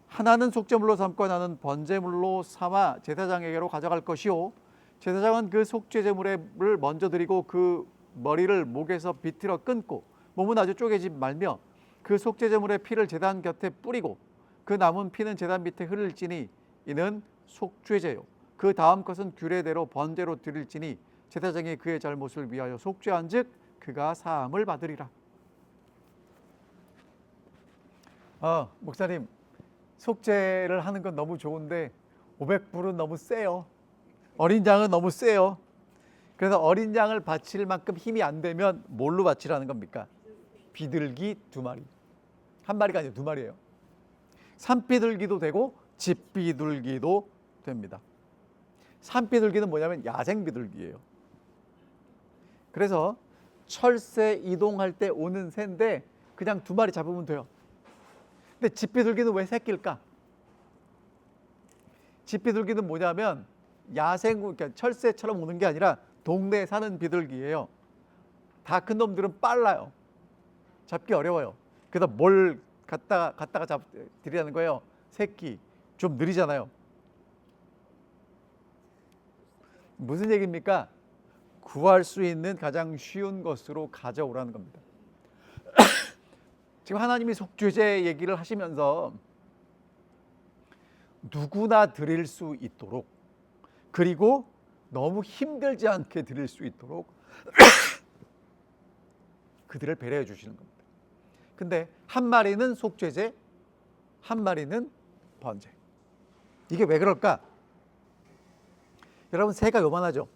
하나는 속죄물로 삼고 하나는 번제물로 삼아 제사장에게로 가져갈 것이요 제사장은 그 속죄제물을 먼저 드리고 그 머리를 목에서 비틀어 끊고 몸은 아주 쪼개지 말며 그 속죄제물의 피를 제단 곁에 뿌리고 그 남은 피는 제단 밑에 흐를지니 이는 속죄제요 그 다음 것은 규례대로 번제로 드릴지니 제사장이 그의 잘못을 위하여 속죄한즉 그가 사함을 받으리라. 목사님, 속죄를 하는 건 너무 좋은데 500불은 너무 세요. 어린 양은 너무 세요. 그래서 어린 양을 바칠 만큼 힘이 안 되면 뭘로 바치라는 겁니까? 비둘기 2마리. 한 마리가 아니고 2마리예요. 산비둘기도 되고 집비둘기도 됩니다. 산비둘기는 뭐냐면 야생비둘기예요. 그래서 철새 이동할 때 오는 새인데 그냥 2마리 잡으면 돼요. 근데 집비둘기는 왜 새끼일까? 집비둘기는 뭐냐면 야생, 그러니까 철새처럼 오는 게 아니라 동네에 사는 비둘기예요. 다 큰 놈들은 빨라요. 잡기 어려워요. 그래서 뭘 갖다가 드리라는 거예요. 새끼. 좀 느리잖아요. 무슨 얘기입니까? 구할 수 있는 가장 쉬운 것으로 가져오라는 겁니다. 지금 하나님이 속죄제 얘기를 하시면서 누구나 드릴 수 있도록, 그리고 너무 힘들지 않게 드릴 수 있도록 그들을 배려해 주시는 겁니다. 근데 한 마리는 속죄제, 한 마리는 번제. 이게 왜 그럴까? 여러분, 새가 요만하죠?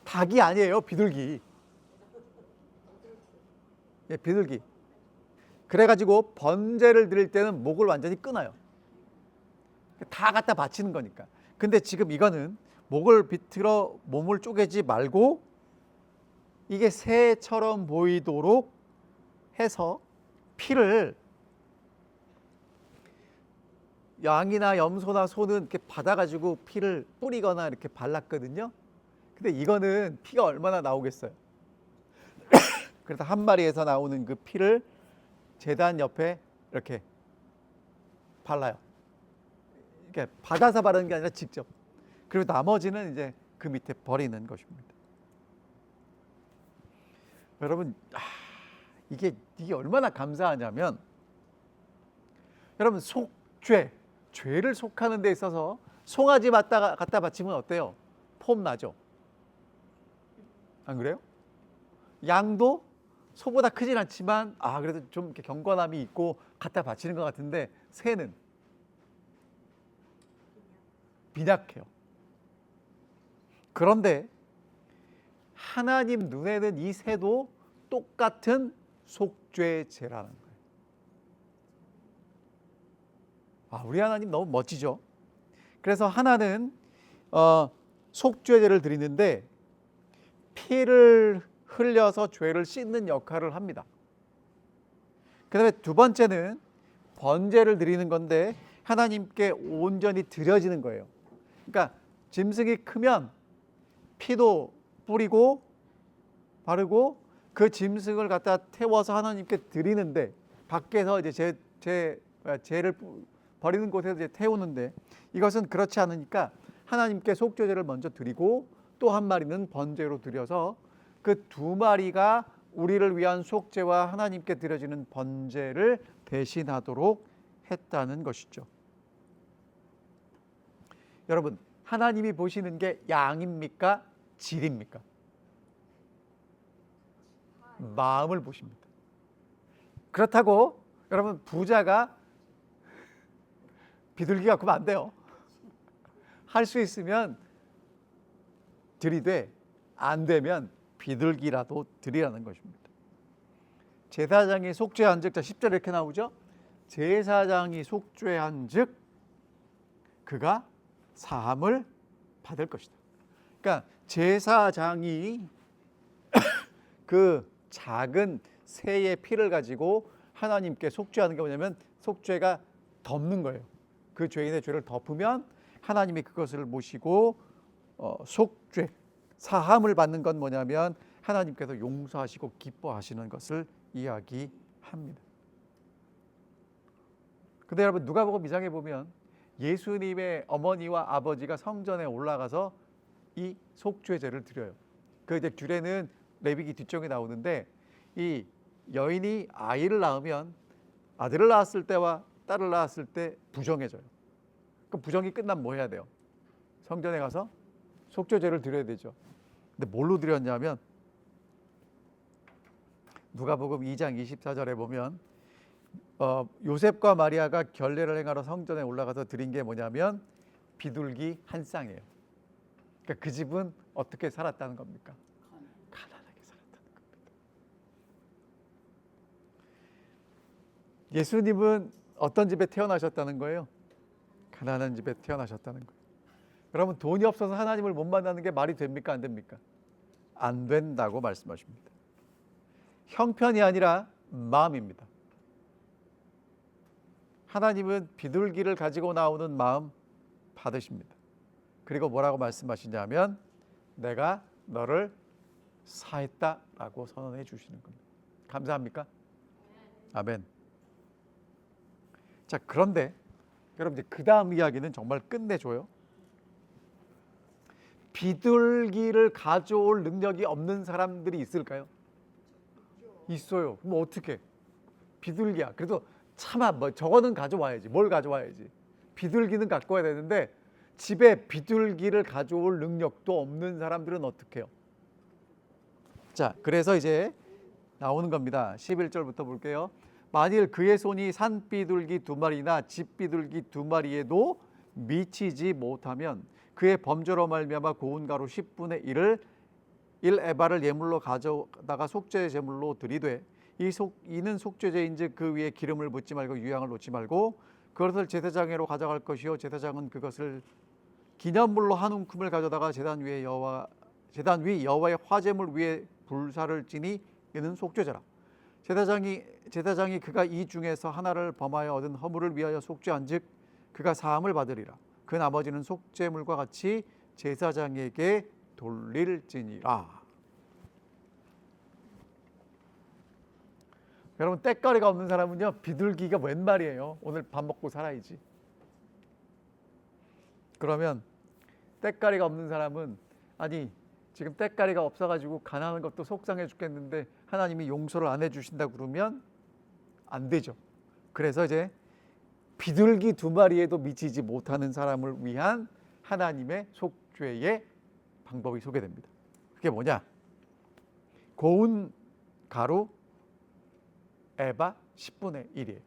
닭이 아니에요. 비둘기. 예, 비둘기. 그래가지고 번제를 드릴 때는 목을 완전히 끊어요. 다 갖다 바치는 거니까. 근데 지금 이거는 목을 비틀어 몸을 쪼개지 말고 이게 새처럼 보이도록 해서 피를, 양이나 염소나 소는 이렇게 받아가지고 피를 뿌리거나 이렇게 발랐거든요. 근데 이거는 피가 얼마나 나오겠어요. 그래서 한 마리에서 나오는 그 피를 제단 옆에 이렇게 발라요. 이렇게 받아서 바르는 게 아니라 직접. 그리고 나머지는 이제 그 밑에 버리는 것입니다. 여러분, 이게 얼마나 감사하냐면, 여러분, 속죄, 죄를 속하는 데 있어서 송아지 갖다 바치면 어때요? 폼 나죠? 안 그래요? 양도 소보다 크진 않지만 그래도 좀 이렇게 경건함이 있고 갖다 바치는 것 같은데, 새는 빈약해요. 그런데 하나님 눈에는 이 새도 똑같은 속죄제라는 거예요. 우리 하나님 너무 멋지죠? 그래서 하나는 속죄제를 드리는데 피를 흘려서 죄를 씻는 역할을 합니다. 그 다음에 두 번째는 번제를 드리는 건데 하나님께 온전히 드려지는 거예요. 그러니까 짐승이 크면 피도 뿌리고 바르고 그 짐승을 갖다 태워서 하나님께 드리는데, 밖에서 이제 죄를 버리는 곳에서 이제 태우는데, 이것은 그렇지 않으니까 하나님께 속죄제를 먼저 드리고 또 한 마리는 번제로 드려서 그 2마리가 우리를 위한 속죄와 하나님께 드려지는 번제를 대신하도록 했다는 것이죠. 여러분, 하나님이 보시는 게 양입니까? 질입니까? 마음을 보십니다. 그렇다고 여러분, 부자가 비둘기 갖고 안 돼요. 할 수 있으면 드리되 안 되면 비둘기라도 드리라는 것입니다. 제사장이 속죄한 즉, 10절에 이렇게 나오죠. 제사장이 속죄한 즉 그가 사함을 받을 것이다. 그러니까 제사장이 그 작은 새의 피를 가지고 하나님께 속죄하는 게 뭐냐면, 속죄가 덮는 거예요. 그 죄인의 죄를 덮으면 하나님이 그것을 모시고 속죄, 사함을 받는 건 뭐냐면 하나님께서 용서하시고 기뻐하시는 것을 이야기합니다. 근데 여러분, 누가복음 2장에 보면 예수님의 어머니와 아버지가 성전에 올라가서 이 속죄제를 드려요. 그 이제 규례는 레위기 뒤쪽에 나오는데, 이 여인이 아이를 낳으면 아들을 낳았을 때와 딸을 낳았을 때 부정해져요. 그럼 부정이 끝나면 뭐 해야 돼요? 성전에 가서 속죄제를 드려야 되죠. 근데 뭘로 드렸냐면 누가복음 2장 24절에 보면 요셉과 마리아가 결례를 행하러 성전에 올라가서 드린 게 뭐냐면 비둘기 한 쌍이에요. 그러니까 그 집은 어떻게 살았다는 겁니까? 가난하게 살았다는 겁니다. 예수님은 어떤 집에 태어나셨다는 거예요? 가난한 집에 태어나셨다는 거예요. 여러분, 돈이 없어서 하나님을 못 만나는 게 말이 됩니까? 안 됩니까? 안 된다고 말씀하십니다. 형편이 아니라 마음입니다. 하나님은 비둘기를 가지고 나오는 마음 받으십니다. 그리고 뭐라고 말씀하시냐면 내가 너를 사했다라고 선언해 주시는 겁니다. 감사합니까? 아멘. 자, 그런데 여러분, 이제 그 다음 이야기는 정말 끝내줘요. 비둘기를 가져올 능력이 없는 사람들이 있을까요? 있어요. 그럼 어떻게? 비둘기야. 그래도 참아, 뭐 저거는 가져와야지. 뭘 가져와야지? 비둘기는 갖고 와야 되는데 집에 비둘기를 가져올 능력도 없는 사람들은 어떻게 해요? 자, 그래서 이제 나오는 겁니다. 11절부터 볼게요. 만일 그의 손이 산비둘기 2마리나 집비둘기 2마리에도 미치지 못하면 그의 범죄로 말미암아 고운 가루 10분의 1을 1에바를 예물로 가져다가 속죄 제물로 드리되 이는 속죄제인즉 그 위에 기름을 붓지 말고 유향을 놓지 말고 그것을 제사장에로 가져갈 것이요 제사장은 그것을 기념물로 한 움큼을 가져다가 제단 위 여호와의 화제물 위에 불사를 지니 이는 속죄제라. 제사장이 그가 이 중에서 하나를 범하여 얻은 허물을 위하여 속죄한즉 그가 사함을 받으리라. 그 나머지는 속죄물과 같이 제사장에게 돌릴지니라. 여러분, 때거리가 없는 사람은요, 비둘기가 웬 말이에요. 오늘 밥 먹고 살아야지. 그러면 때거리가 없는 사람은 아니 지금 때거리가 없어가지고 가난한 것도 속상해 죽겠는데 하나님이 용서를 안 해주신다 그러면 안 되죠. 그래서 이제 비둘기 2마리에도 미치지 못하는 사람을 위한 하나님의 속죄의 방법이 소개됩니다. 그게 뭐냐? 고운 가루 에바 10분의 1이에요.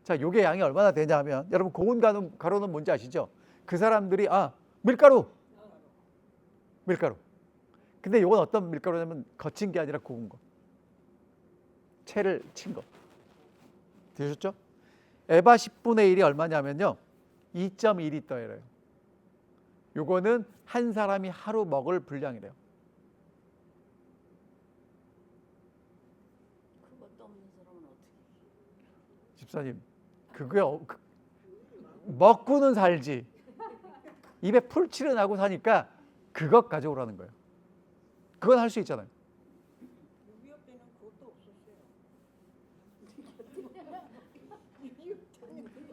자, 요게 양이 얼마나 되냐면 여러분, 고운 가루는 뭔지 아시죠? 그 사람들이 밀가루. 근데 요건 어떤 밀가루냐면 거친 게 아니라 고운 거. 채를 친 거. 들으셨죠? 에바 10분의 1이 얼마냐면요 2.1리터예요. 요거는 한 사람이 하루 먹을 분량이래요. 그것도 없는 사람은 어떻게? 집사님, 그게 먹고는 살지 입에 풀칠은 하고 사니까 그것 가져오라는 거예요. 그건 할 수 있잖아요. 우리 옆에는 그것도 없었어요.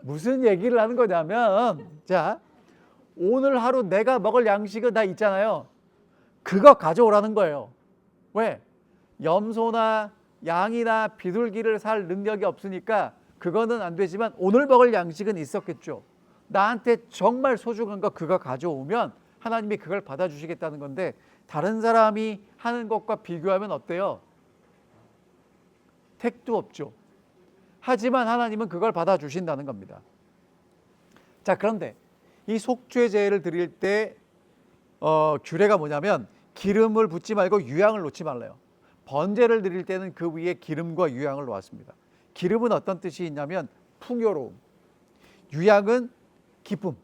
무슨 얘기를 하는 거냐면, 자, 오늘 하루 내가 먹을 양식은 다 있잖아요. 그거 가져오라는 거예요. 왜? 염소나 양이나 비둘기를 살 능력이 없으니까 그거는 안 되지만 오늘 먹을 양식은 있었겠죠. 나한테 정말 소중한 거 그거 가져오면 하나님이 그걸 받아주시겠다는 건데 다른 사람이 하는 것과 비교하면 어때요? 택도 없죠. 하지만 하나님은 그걸 받아주신다는 겁니다. 자, 그런데 이 속죄제를 드릴 때 규례가 뭐냐면 기름을 붓지 말고 유향을 놓지 말래요. 번제를 드릴 때는 그 위에 기름과 유향을 놓았습니다. 기름은 어떤 뜻이 있냐면 풍요로움, 유향은 기쁨.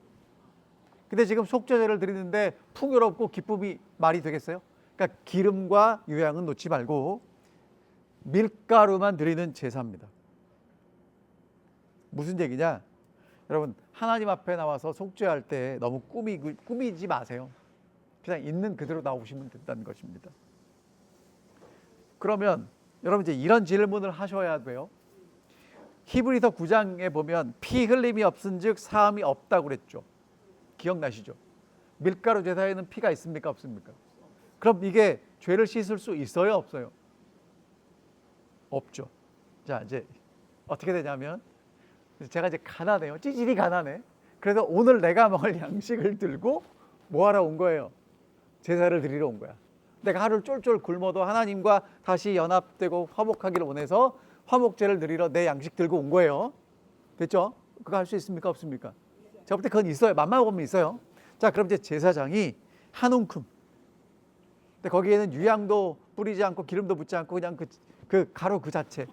근데 지금 속죄제를 드리는데 풍요롭고 기쁨이 말이 되겠어요? 그러니까 기름과 유향은 놓지 말고 밀가루만 드리는 제사입니다. 무슨 얘기냐? 여러분, 하나님 앞에 나와서 속죄할 때 너무 꾸미지 마세요. 그냥 있는 그대로 나오시면 된다는 것입니다. 그러면 여러분 이제 이런 질문을 하셔야 돼요. 히브리서 9장에 보면 피 흘림이 없은즉 사함이 없다고 그랬죠. 기억나시죠? 밀가루 제사에는 피가 있습니까? 없습니까? 그럼 이게 죄를 씻을 수 있어요? 없어요? 없죠. 자, 이제 어떻게 되냐면 제가 이제 가난해요. 찌질이 가난해. 그래서 오늘 내가 먹을 양식을 들고 뭐하러 온 거예요? 제사를 드리러 온 거야. 내가 하루를 쫄쫄 굶어도 하나님과 다시 연합되고 화목하기를 원해서 화목제를 드리러 내 양식 들고 온 거예요. 됐죠? 그거 할 수 있습니까? 없습니까? 제가 볼 때 그건 있어요. 맘만 보면 있어요. 자, 그럼 이제 제사장이 한 움큼. 근데 거기에는 유향도 뿌리지 않고 기름도 붓지 않고 그냥 그 가루 그 자체.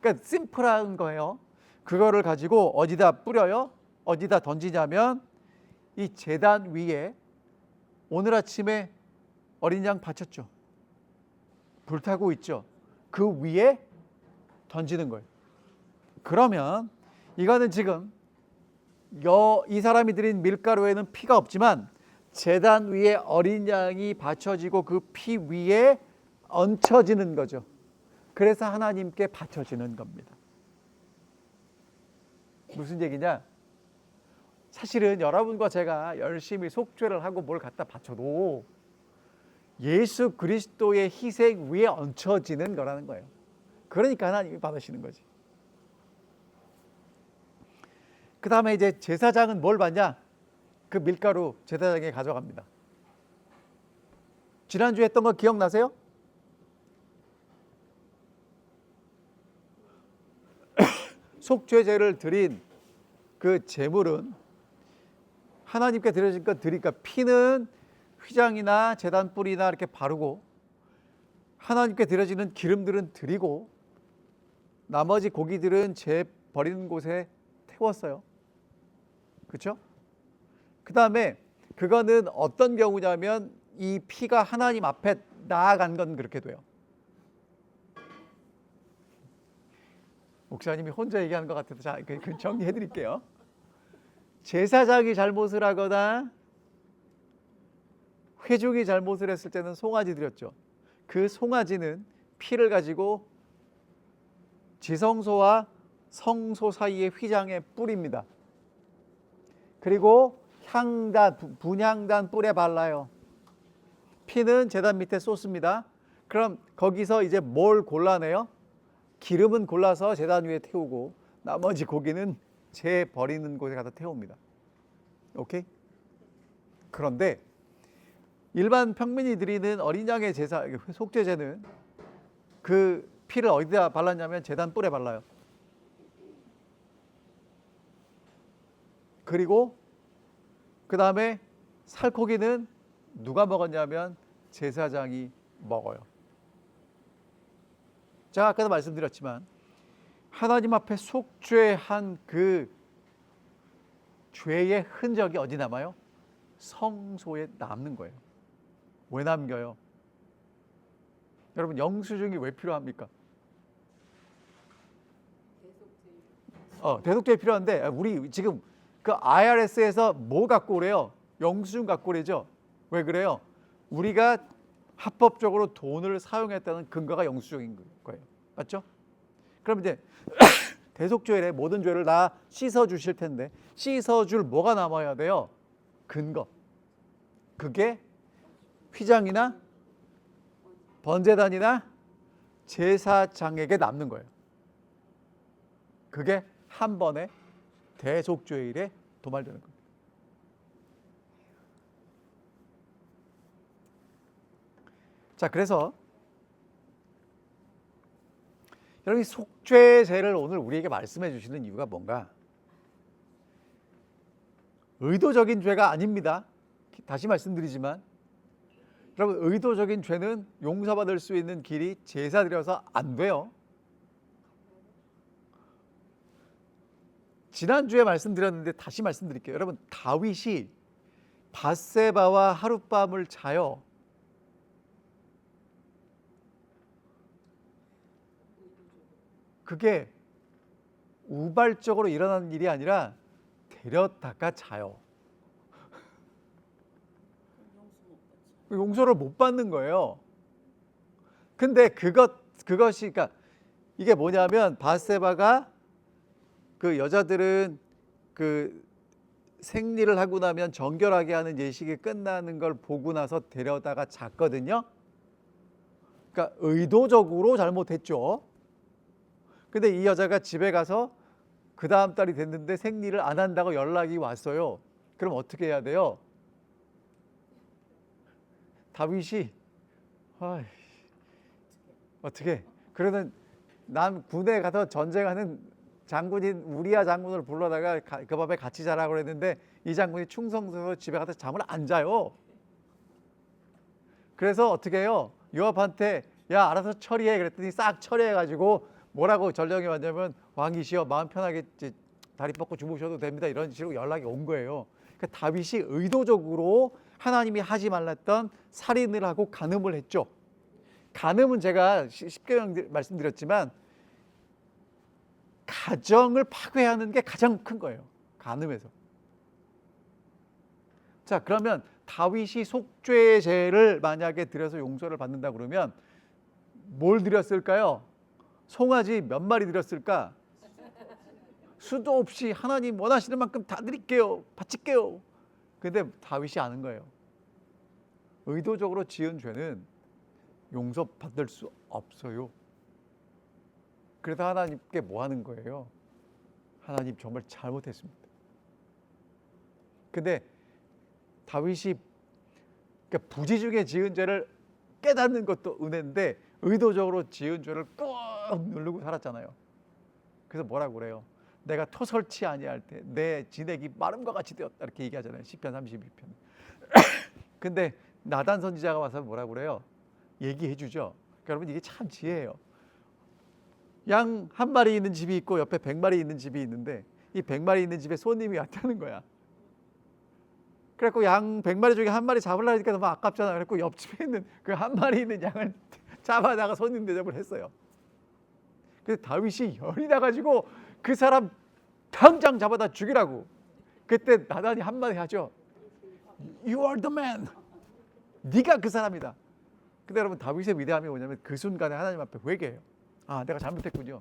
그러니까 심플한 거예요. 그거를 가지고 어디다 뿌려요? 어디다 던지냐면 이 제단 위에 오늘 아침에 어린 양 바쳤죠. 불타고 있죠. 그 위에 던지는 거예요. 그러면 이거는 지금 이 사람이 드린 밀가루에는 피가 없지만 제단 위에 어린 양이 바쳐지고 그 피 위에 얹혀지는 거죠. 그래서 하나님께 바쳐지는 겁니다. 무슨 얘기냐? 사실은 여러분과 제가 열심히 속죄를 하고 뭘 갖다 바쳐도 예수 그리스도의 희생 위에 얹혀지는 거라는 거예요. 그러니까 하나님이 받으시는 거지. 그 다음에 이제 제사장은 뭘 받냐? 그 밀가루 제사장이 가져갑니다. 지난주에 했던 거 기억나세요? 속죄제를 드린 그 제물은 하나님께 드려진 것 드리니까 피는 휘장이나 제단 뿔이나 이렇게 바르고 하나님께 드려지는 기름들은 드리고 나머지 고기들은 제 버리는 곳에 태웠어요. 그렇죠? 그 다음에 그거는 어떤 경우냐면 이 피가 하나님 앞에 나아간 건 그렇게 돼요. 목사님이 혼자 얘기하는 것 같아서 자, 정리해 드릴게요. 제사장이 잘못을 하거나 회중이 잘못을 했을 때는 송아지 드렸죠. 그 송아지는 피를 가지고 지성소와 성소 사이의 휘장에 뿌립니다. 그리고 향단, 분향단 뿔에 발라요. 피는 제단 밑에 쏟습니다. 그럼 거기서 이제 뭘 골라내요? 기름은 골라서 제단 위에 태우고 나머지 고기는 재 버리는 곳에 가서 태웁니다. 오케이? 그런데 일반 평민이 드리는 어린 양의 제사, 속죄제는 그 피를 어디다 발랐냐면 제단 뿔에 발라요. 그리고 그 다음에 살코기는 누가 먹었냐면 제사장이 먹어요. 제가 아까도 말씀드렸지만 하나님 앞에 속죄한 그 죄의 흔적이 어디 남아요? 성소에 남는 거예요. 왜 남겨요? 여러분 영수증이 왜 필요합니까? 대속죄 필요한데 우리 지금 그 IRS에서 뭐 갖고 오래요? 영수증 갖고 오래죠. 왜 그래요? 우리가 합법적으로 돈을 사용했다는 근거가 영수증인 거예요. 맞죠? 그럼 이제 대속죄에 모든 죄를 다 씻어 주실 텐데 씻어줄 뭐가 남아야 돼요? 근거. 그게 휘장이나 번제단이나 제사장에게 남는 거예요. 그게 한 번에 대속죄일에 도말되는 겁니다. 자, 그래서 여러분 속죄제를 오늘 우리에게 말씀해 주시는 이유가 뭔가? 의도적인 죄가 아닙니다. 다시 말씀드리지만 여러분 의도적인 죄는 용서받을 수 있는 길이 제사 드려서 안 돼요. 지난주에 말씀드렸는데 다시 말씀드릴게요. 여러분 다윗이 밧세바와 하룻밤을 자요. 그게 우발적으로 일어나는 일이 아니라 데려다가 자요. 용서를 못 받는 거예요. 근데 그것이 그러니까 이게 뭐냐면 밧세바가 그 여자들은 그 생리를 하고 나면 정결하게 하는 예식이 끝나는 걸 보고 나서 데려다가 잤거든요. 그러니까 의도적으로 잘못했죠. 근데 이 여자가 집에 가서 그 다음 달이 됐는데 생리를 안 한다고 연락이 왔어요. 그럼 어떻게 해야 돼요? 다윗이 어떻게? 그러는 남 군에 가서 전쟁하는 장군인 우리야 장군을 불러다가 그 밤에 같이 자라고 그랬는데 이 장군이 충성스러워 집에 가서 잠을 안 자요. 그래서 어떻게 해요? 요압한테 야 알아서 처리해 그랬더니 싹 처리해가지고 뭐라고 전령이 왔냐면 왕이시여 마음 편하게 다리 뻗고 주무셔도 됩니다 이런 식으로 연락이 온 거예요. 그러니까 다윗이 의도적으로 하나님이 하지 말랐던 살인을 하고 간음을 했죠. 간음은 제가 쉽게 말씀드렸지만 가정을 파괴하는 게 가장 큰 거예요. 간음에서. 자, 그러면 다윗이 속죄의 죄를 만약에 드려서 용서를 받는다 그러면 뭘 드렸을까요? 송아지 몇 마리 드렸을까? 수도 없이 하나님 원하시는 만큼 다 드릴게요. 바칠게요. 근데 다윗이 아는 거예요. 의도적으로 지은 죄는 용서받을 수 없어요. 그래서 하나님께 뭐 하는 거예요? 하나님 정말 잘못했습니다. 근데 다윗이 그러니까 부지 중에 지은 죄를 깨닫는 것도 은혜인데 의도적으로 지은 죄를 꾹 누르고 살았잖아요. 그래서 뭐라고 그래요? 내가 토설치 아니할 때 내 진액이 마름과 같이 되었다 이렇게 얘기하잖아요. 시편 32편. 근데 나단 선지자가 와서 뭐라고 그래요? 얘기해 주죠. 그러니까 여러분 이게 참 지혜예요. 양 한 마리 있는 집이 있고 옆에 100마리 있는 집이 있는데 이 100마리 있는 집에 손님이 왔다는 거야. 그래갖고 양 100마리 중에 한 마리 잡으려니까 너무 아깝잖아. 그래갖고 옆집에 있는 그 한 마리 있는 양을 잡아다가 손님 대접을 했어요. 그래서 다윗이 열이 나가지고 그 사람 당장 잡아다 죽이라고. 그때 나단이 한마디 하죠. You are the man. 네가 그 사람이다. 근데 여러분 다윗의 위대함이 뭐냐면 그 순간에 하나님 앞에 회개해요. 아, 내가 잘못했군요.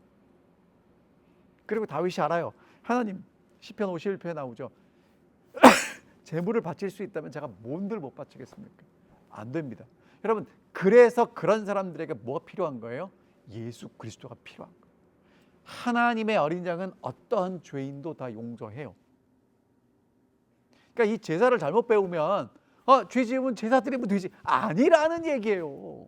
그리고 다윗이 알아요. 하나님 시편 51편에 나오죠. 제물을 바칠 수 있다면 제가 뭔들 못 바치겠습니까? 안 됩니다. 여러분 그래서 그런 사람들에게 뭐가 필요한 거예요? 예수 그리스도가 필요한 거예요. 하나님의 어린 양은 어떠한 죄인도 다 용서해요. 그러니까 이 제사를 잘못 배우면 죄 지으면 제사 드리면 되지 아니라는 얘기예요.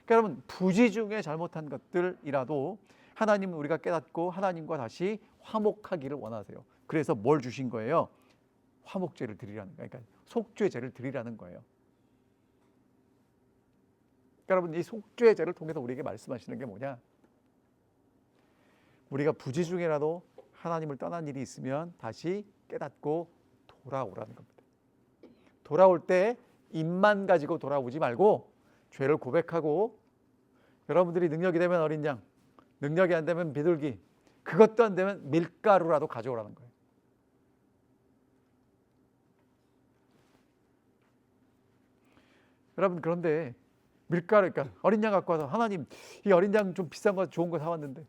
그러니까 여러분 부지 중에 잘못한 것들이라도 하나님은 우리가 깨닫고 하나님과 다시 화목하기를 원하세요. 그래서 뭘 주신 거예요? 화목제를 드리라는 거예요. 그러니까 속죄제를 드리라는 거예요. 그러니까 여러분 이 속죄제를 통해서 우리에게 말씀하시는 게 뭐냐? 우리가 부지 중에라도 하나님을 떠난 일이 있으면 다시 깨닫고 돌아오라는 겁니다. 돌아올 때 입만 가지고 돌아오지 말고 죄를 고백하고 여러분들이 능력이 되면 어린 양, 능력이 안 되면 비둘기, 그것도 안 되면 밀가루라도 가져오라는 거예요. 여러분 그런데 밀가루, 그러니까 어린 양 갖고 와서 하나님 이 어린 양 좀 비싼 거 좋은 거 사왔는데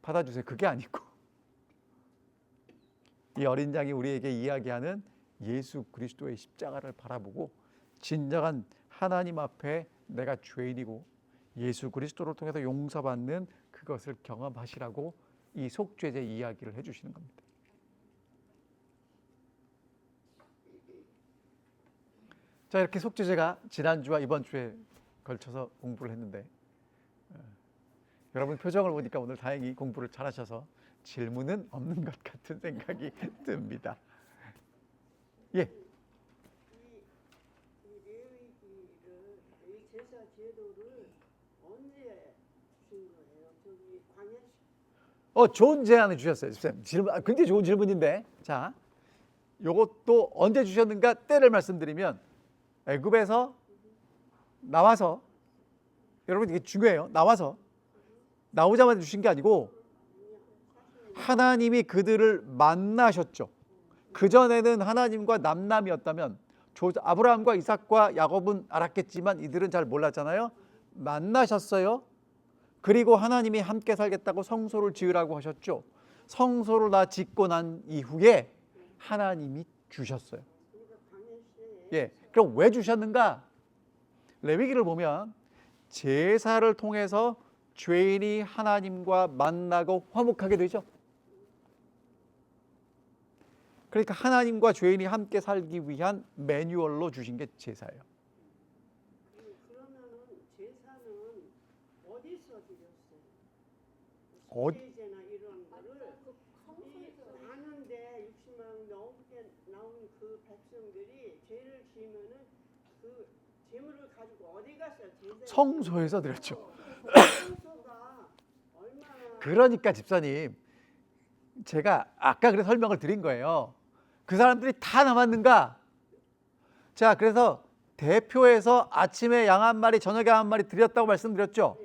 받아주세요. 그게 아니고 이 어린 양이 우리에게 이야기하는 예수 그리스도의 십자가를 바라보고 진정한 하나님 앞에 내가 죄인이고 예수 그리스도를 통해서 용서받는 그것을 경험하시라고 이 속죄제 이야기를 해주시는 겁니다. 자, 이렇게 속죄제가 지난주와 이번 주에 걸쳐서 공부를 했는데 여러분 표정을 보니까 오늘 다행히 공부를 잘하셔서 질문은 없는 것 같은 생각이 듭니다. 예. 이 레위기를 이 제사 제도를 언제 주신 거예요? 저기 광야 좋은 제안을 주셨어요. 질문, 굉장히 좋은 질문인데, 자, 요것도 언제 주셨는가 때를 말씀드리면 애굽에서 나와서, 여러분 이게 중요해요. 나오자마자 주신 게 아니고 하나님이 그들을 만나셨죠. 그전에는 하나님과 남남이었다면 아브라함과 이삭과 야곱은 알았겠지만 이들은 잘 몰랐잖아요. 만나셨어요. 그리고 하나님이 함께 살겠다고 성소를 지으라고 하셨죠. 성소를 다 짓고 난 이후에 하나님이 주셨어요. 예, 그럼 왜 주셨는가? 레위기를 보면 제사를 통해서 죄인이 하나님과 만나고 화목하게 되죠. 그러니까 하나님과 죄인이 함께 살기 위한 매뉴얼로 주신 게 제사예요. 그러면은 제사는 어디서 드렸어요? 어디? 세제나 이런 거를 이 많은데 60만 넘게 나온 그 백성들이 죄를 지으면은 그 재물을 가지고 어디 갔어요? 제사 성소에서 드렸죠. 성소가 얼마나 그러니까 집사님, 제가 아까 그래서 설명을 드린 거예요. 그 사람들이 다 남았는가? 자, 그래서 대표해서 아침에 양 한 마리, 저녁에 한 마리 드렸다고 말씀드렸죠.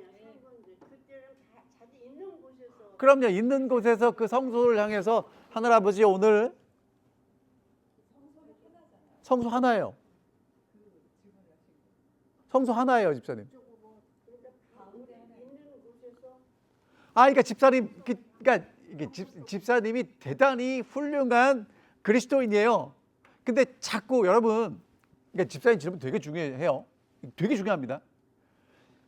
그때는 자기 있는 곳에서 그럼요, 있는 곳에서 그 성소를 향해서 하늘아버지 오늘 성소 하나예요. 성소 하나예요, 집사님. 있는 곳에서 그러니까 집사님, 그러니까 이게 집사님이 대단히 훌륭한 그리스도인이에요. 근데 자꾸 여러분, 그러니까 집사님 질문 되게 중요해요. 되게 중요합니다.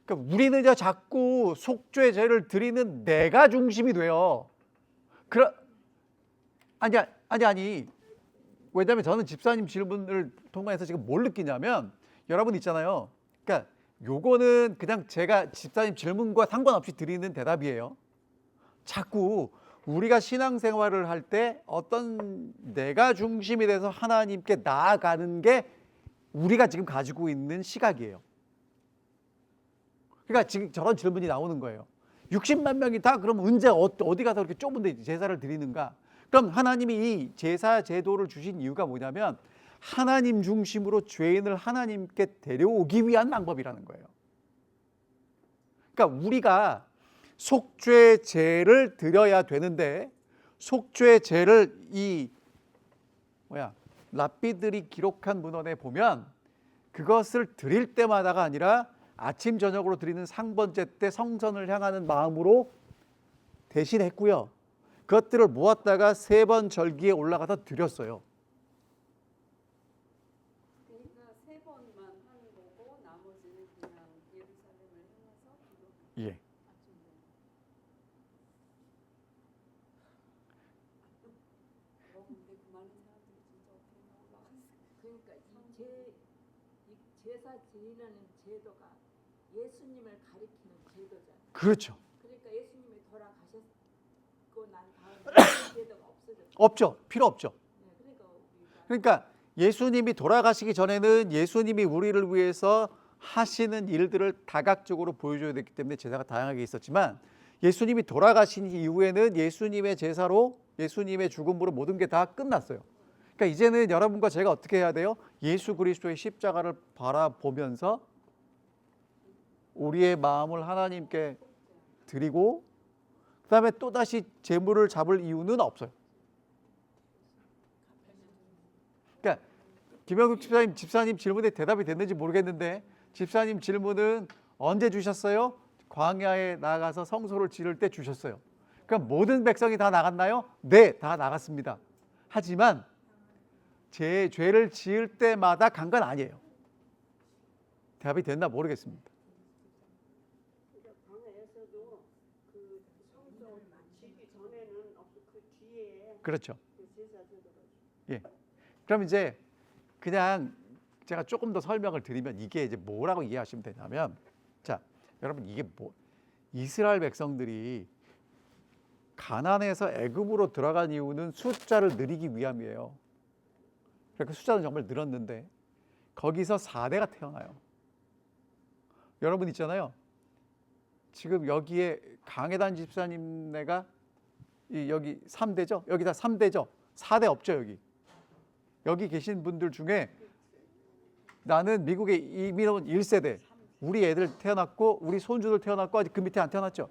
그러니까 우리는 이제 자꾸 속죄 제를 드리는 내가 중심이 돼요. 아니. 왜냐하면 저는 집사님 질문을 통해서 지금 뭘 느끼냐면, 여러분 있잖아요. 그러니까 요거는 그냥 제가 집사님 질문과 상관없이 드리는 대답이에요. 자꾸 우리가 신앙생활을 할 때 어떤 내가 중심이 돼서 하나님께 나아가는 게 우리가 지금 가지고 있는 시각이에요. 그러니까 지금 저런 질문이 나오는 거예요. 60만 명이 다 그럼 언제 어디 가서 그렇게 좁은 데 제사를 드리는가? 그럼 하나님이 이 제사 제도를 주신 이유가 뭐냐면 하나님 중심으로 죄인을 하나님께 데려오기 위한 방법이라는 거예요. 그러니까 우리가 속죄제를 드려야 되는데 속죄제를 랍비들이 기록한 문헌에 보면 그것을 드릴 때마다가 아니라 아침 저녁으로 드리는 상번제 때 성전을 향하는 마음으로 대신했고요. 그것들을 모았다가 3번 절기에 올라가서 드렸어요. 그러니까 3번만 하는 거고 나머지는 그냥 예루살렘을 향해서 기도. 예. 근데 그 많은 사람들이 진짜 어떻게 올라갔을까? 그러니까 이 제사 지내는 제도가 예수님을 가리키는 제도잖아요. 그렇죠. 그러니까 예수님이 돌아가셨고 난 다음에 제도가 없어졌어요. 없죠. 필요 없죠. 네, 그러니까 예수님이 돌아가시기 전에는 예수님이 우리를 위해서 하시는 일들을 다각적으로 보여줘야 됐기 때문에 제사가 다양하게 있었지만 예수님이 돌아가신 이후에는 예수님의 제사로 예수님의 죽음으로 모든 게 다 끝났어요. 그러니까 이제는 여러분과 제가 어떻게 해야 돼요? 예수 그리스도의 십자가를 바라보면서 우리의 마음을 하나님께 드리고 그다음에 또다시 제물을 잡을 이유는 없어요. 그러니까 김영국 집사님 질문에 대답이 됐는지 모르겠는데 집사님 질문은 언제 주셨어요? 광야에 나가서 성소를 지을 때 주셨어요. 그럼 모든 백성이 다 나갔나요? 네, 다 나갔습니다. 하지만 제 죄를 지을 때마다 간 건 아니에요. 대답이 됐나 모르겠습니다. 광야에서도 그 성소 지기 전에는 없고 그 뒤에 그렇죠. 그 제사 제도가 예. 그럼 이제 그냥 제가 조금 더 설명을 드리면 이게 이제 뭐라고 이해하시면 되냐면, 자, 여러분 이게 이스라엘 백성들이 가나안에서 애굽으로 들어간 이유는 숫자를 늘리기 위함이에요. 그러니까 숫자는 정말 늘었는데 거기서 4대가 태어나요. 여러분 있잖아요. 지금 여기에 강해단 집사님네가 여기 3대죠. 여기 다 3대죠. 4대 없죠 여기. 여기 계신 분들 중에 나는 미국에 이민 온 1세대. 우리 애들 태어났고 우리 손주들 태어났고 아직 그 밑에 안 태어났죠.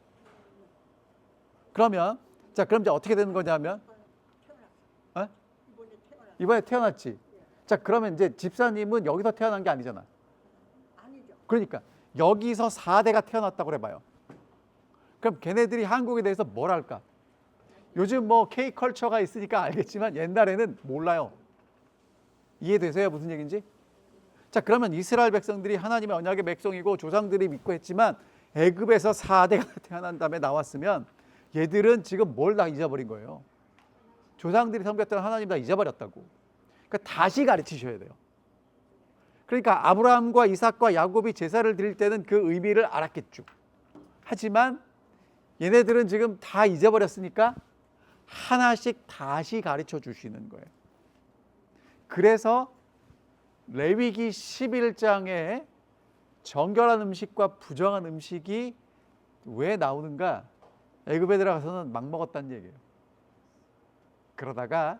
그러면 그럼 이제 어떻게 되는 거냐면 이번에 태어났지. 자, 그러면 이제 집사님은 여기서 태어난 게 아니잖아. 아니죠. 그러니까 여기서 4대가 태어났다고 해봐요. 그럼 걔네들이 한국에 대해서 뭘 할까? 요즘 뭐 K컬처가 있으니까 알겠지만 옛날에는 몰라요. 이해되세요? 무슨 얘기인지? 자, 그러면 이스라엘 백성들이 하나님의 언약의 백성이고 조상들이 믿고 했지만 애굽에서 4대가 태어난 다음에 나왔으면 얘들은 지금 뭘 다 잊어버린 거예요. 조상들이 섬겼던 하나님 다 잊어버렸다고. 그러니까 다시 가르치셔야 돼요. 그러니까 아브라함과 이삭과 야곱이 제사를 드릴 때는 그 의미를 알았겠죠. 하지만 얘네들은 지금 다 잊어버렸으니까 하나씩 다시 가르쳐 주시는 거예요. 그래서 레위기 11장에 정결한 음식과 부정한 음식이 왜 나오는가? 애굽에 들어가서는 막 먹었다는 얘기예요. 그러다가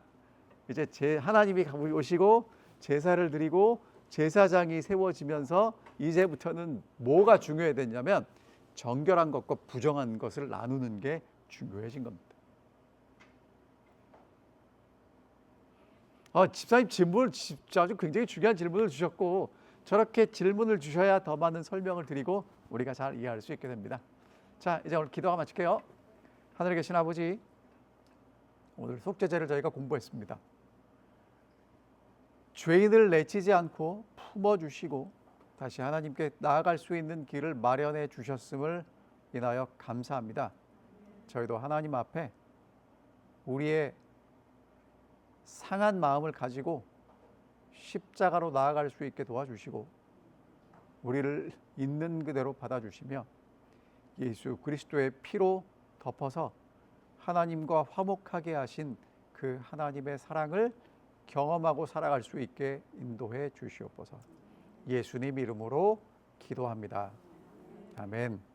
이제 하나님이 오시고 제사를 드리고 제사장이 세워지면서 이제부터는 뭐가 중요해졌냐면 정결한 것과 부정한 것을 나누는 게 중요해진 겁니다. 집사님 질문을 아주 굉장히 중요한 질문을 주셨고 저렇게 질문을 주셔야 더 많은 설명을 드리고 우리가 잘 이해할 수 있게 됩니다. 자, 이제 오늘 기도가 마칠게요. 하늘에 계신 아버지, 오늘 속죄제를 저희가 공부했습니다. 죄인을 내치지 않고 품어주시고 다시 하나님께 나아갈 수 있는 길을 마련해 주셨음을 인하여 감사합니다. 저희도 하나님 앞에 우리의 상한 마음을 가지고 십자가로 나아갈 수 있게 도와주시고 우리를 있는 그대로 받아주시며 예수 그리스도의 피로 덮어서 하나님과 화목하게 하신 그 하나님의 사랑을 경험하고 살아갈 수 있게 인도해 주시옵소서. 예수님 이름으로 기도합니다. 아멘.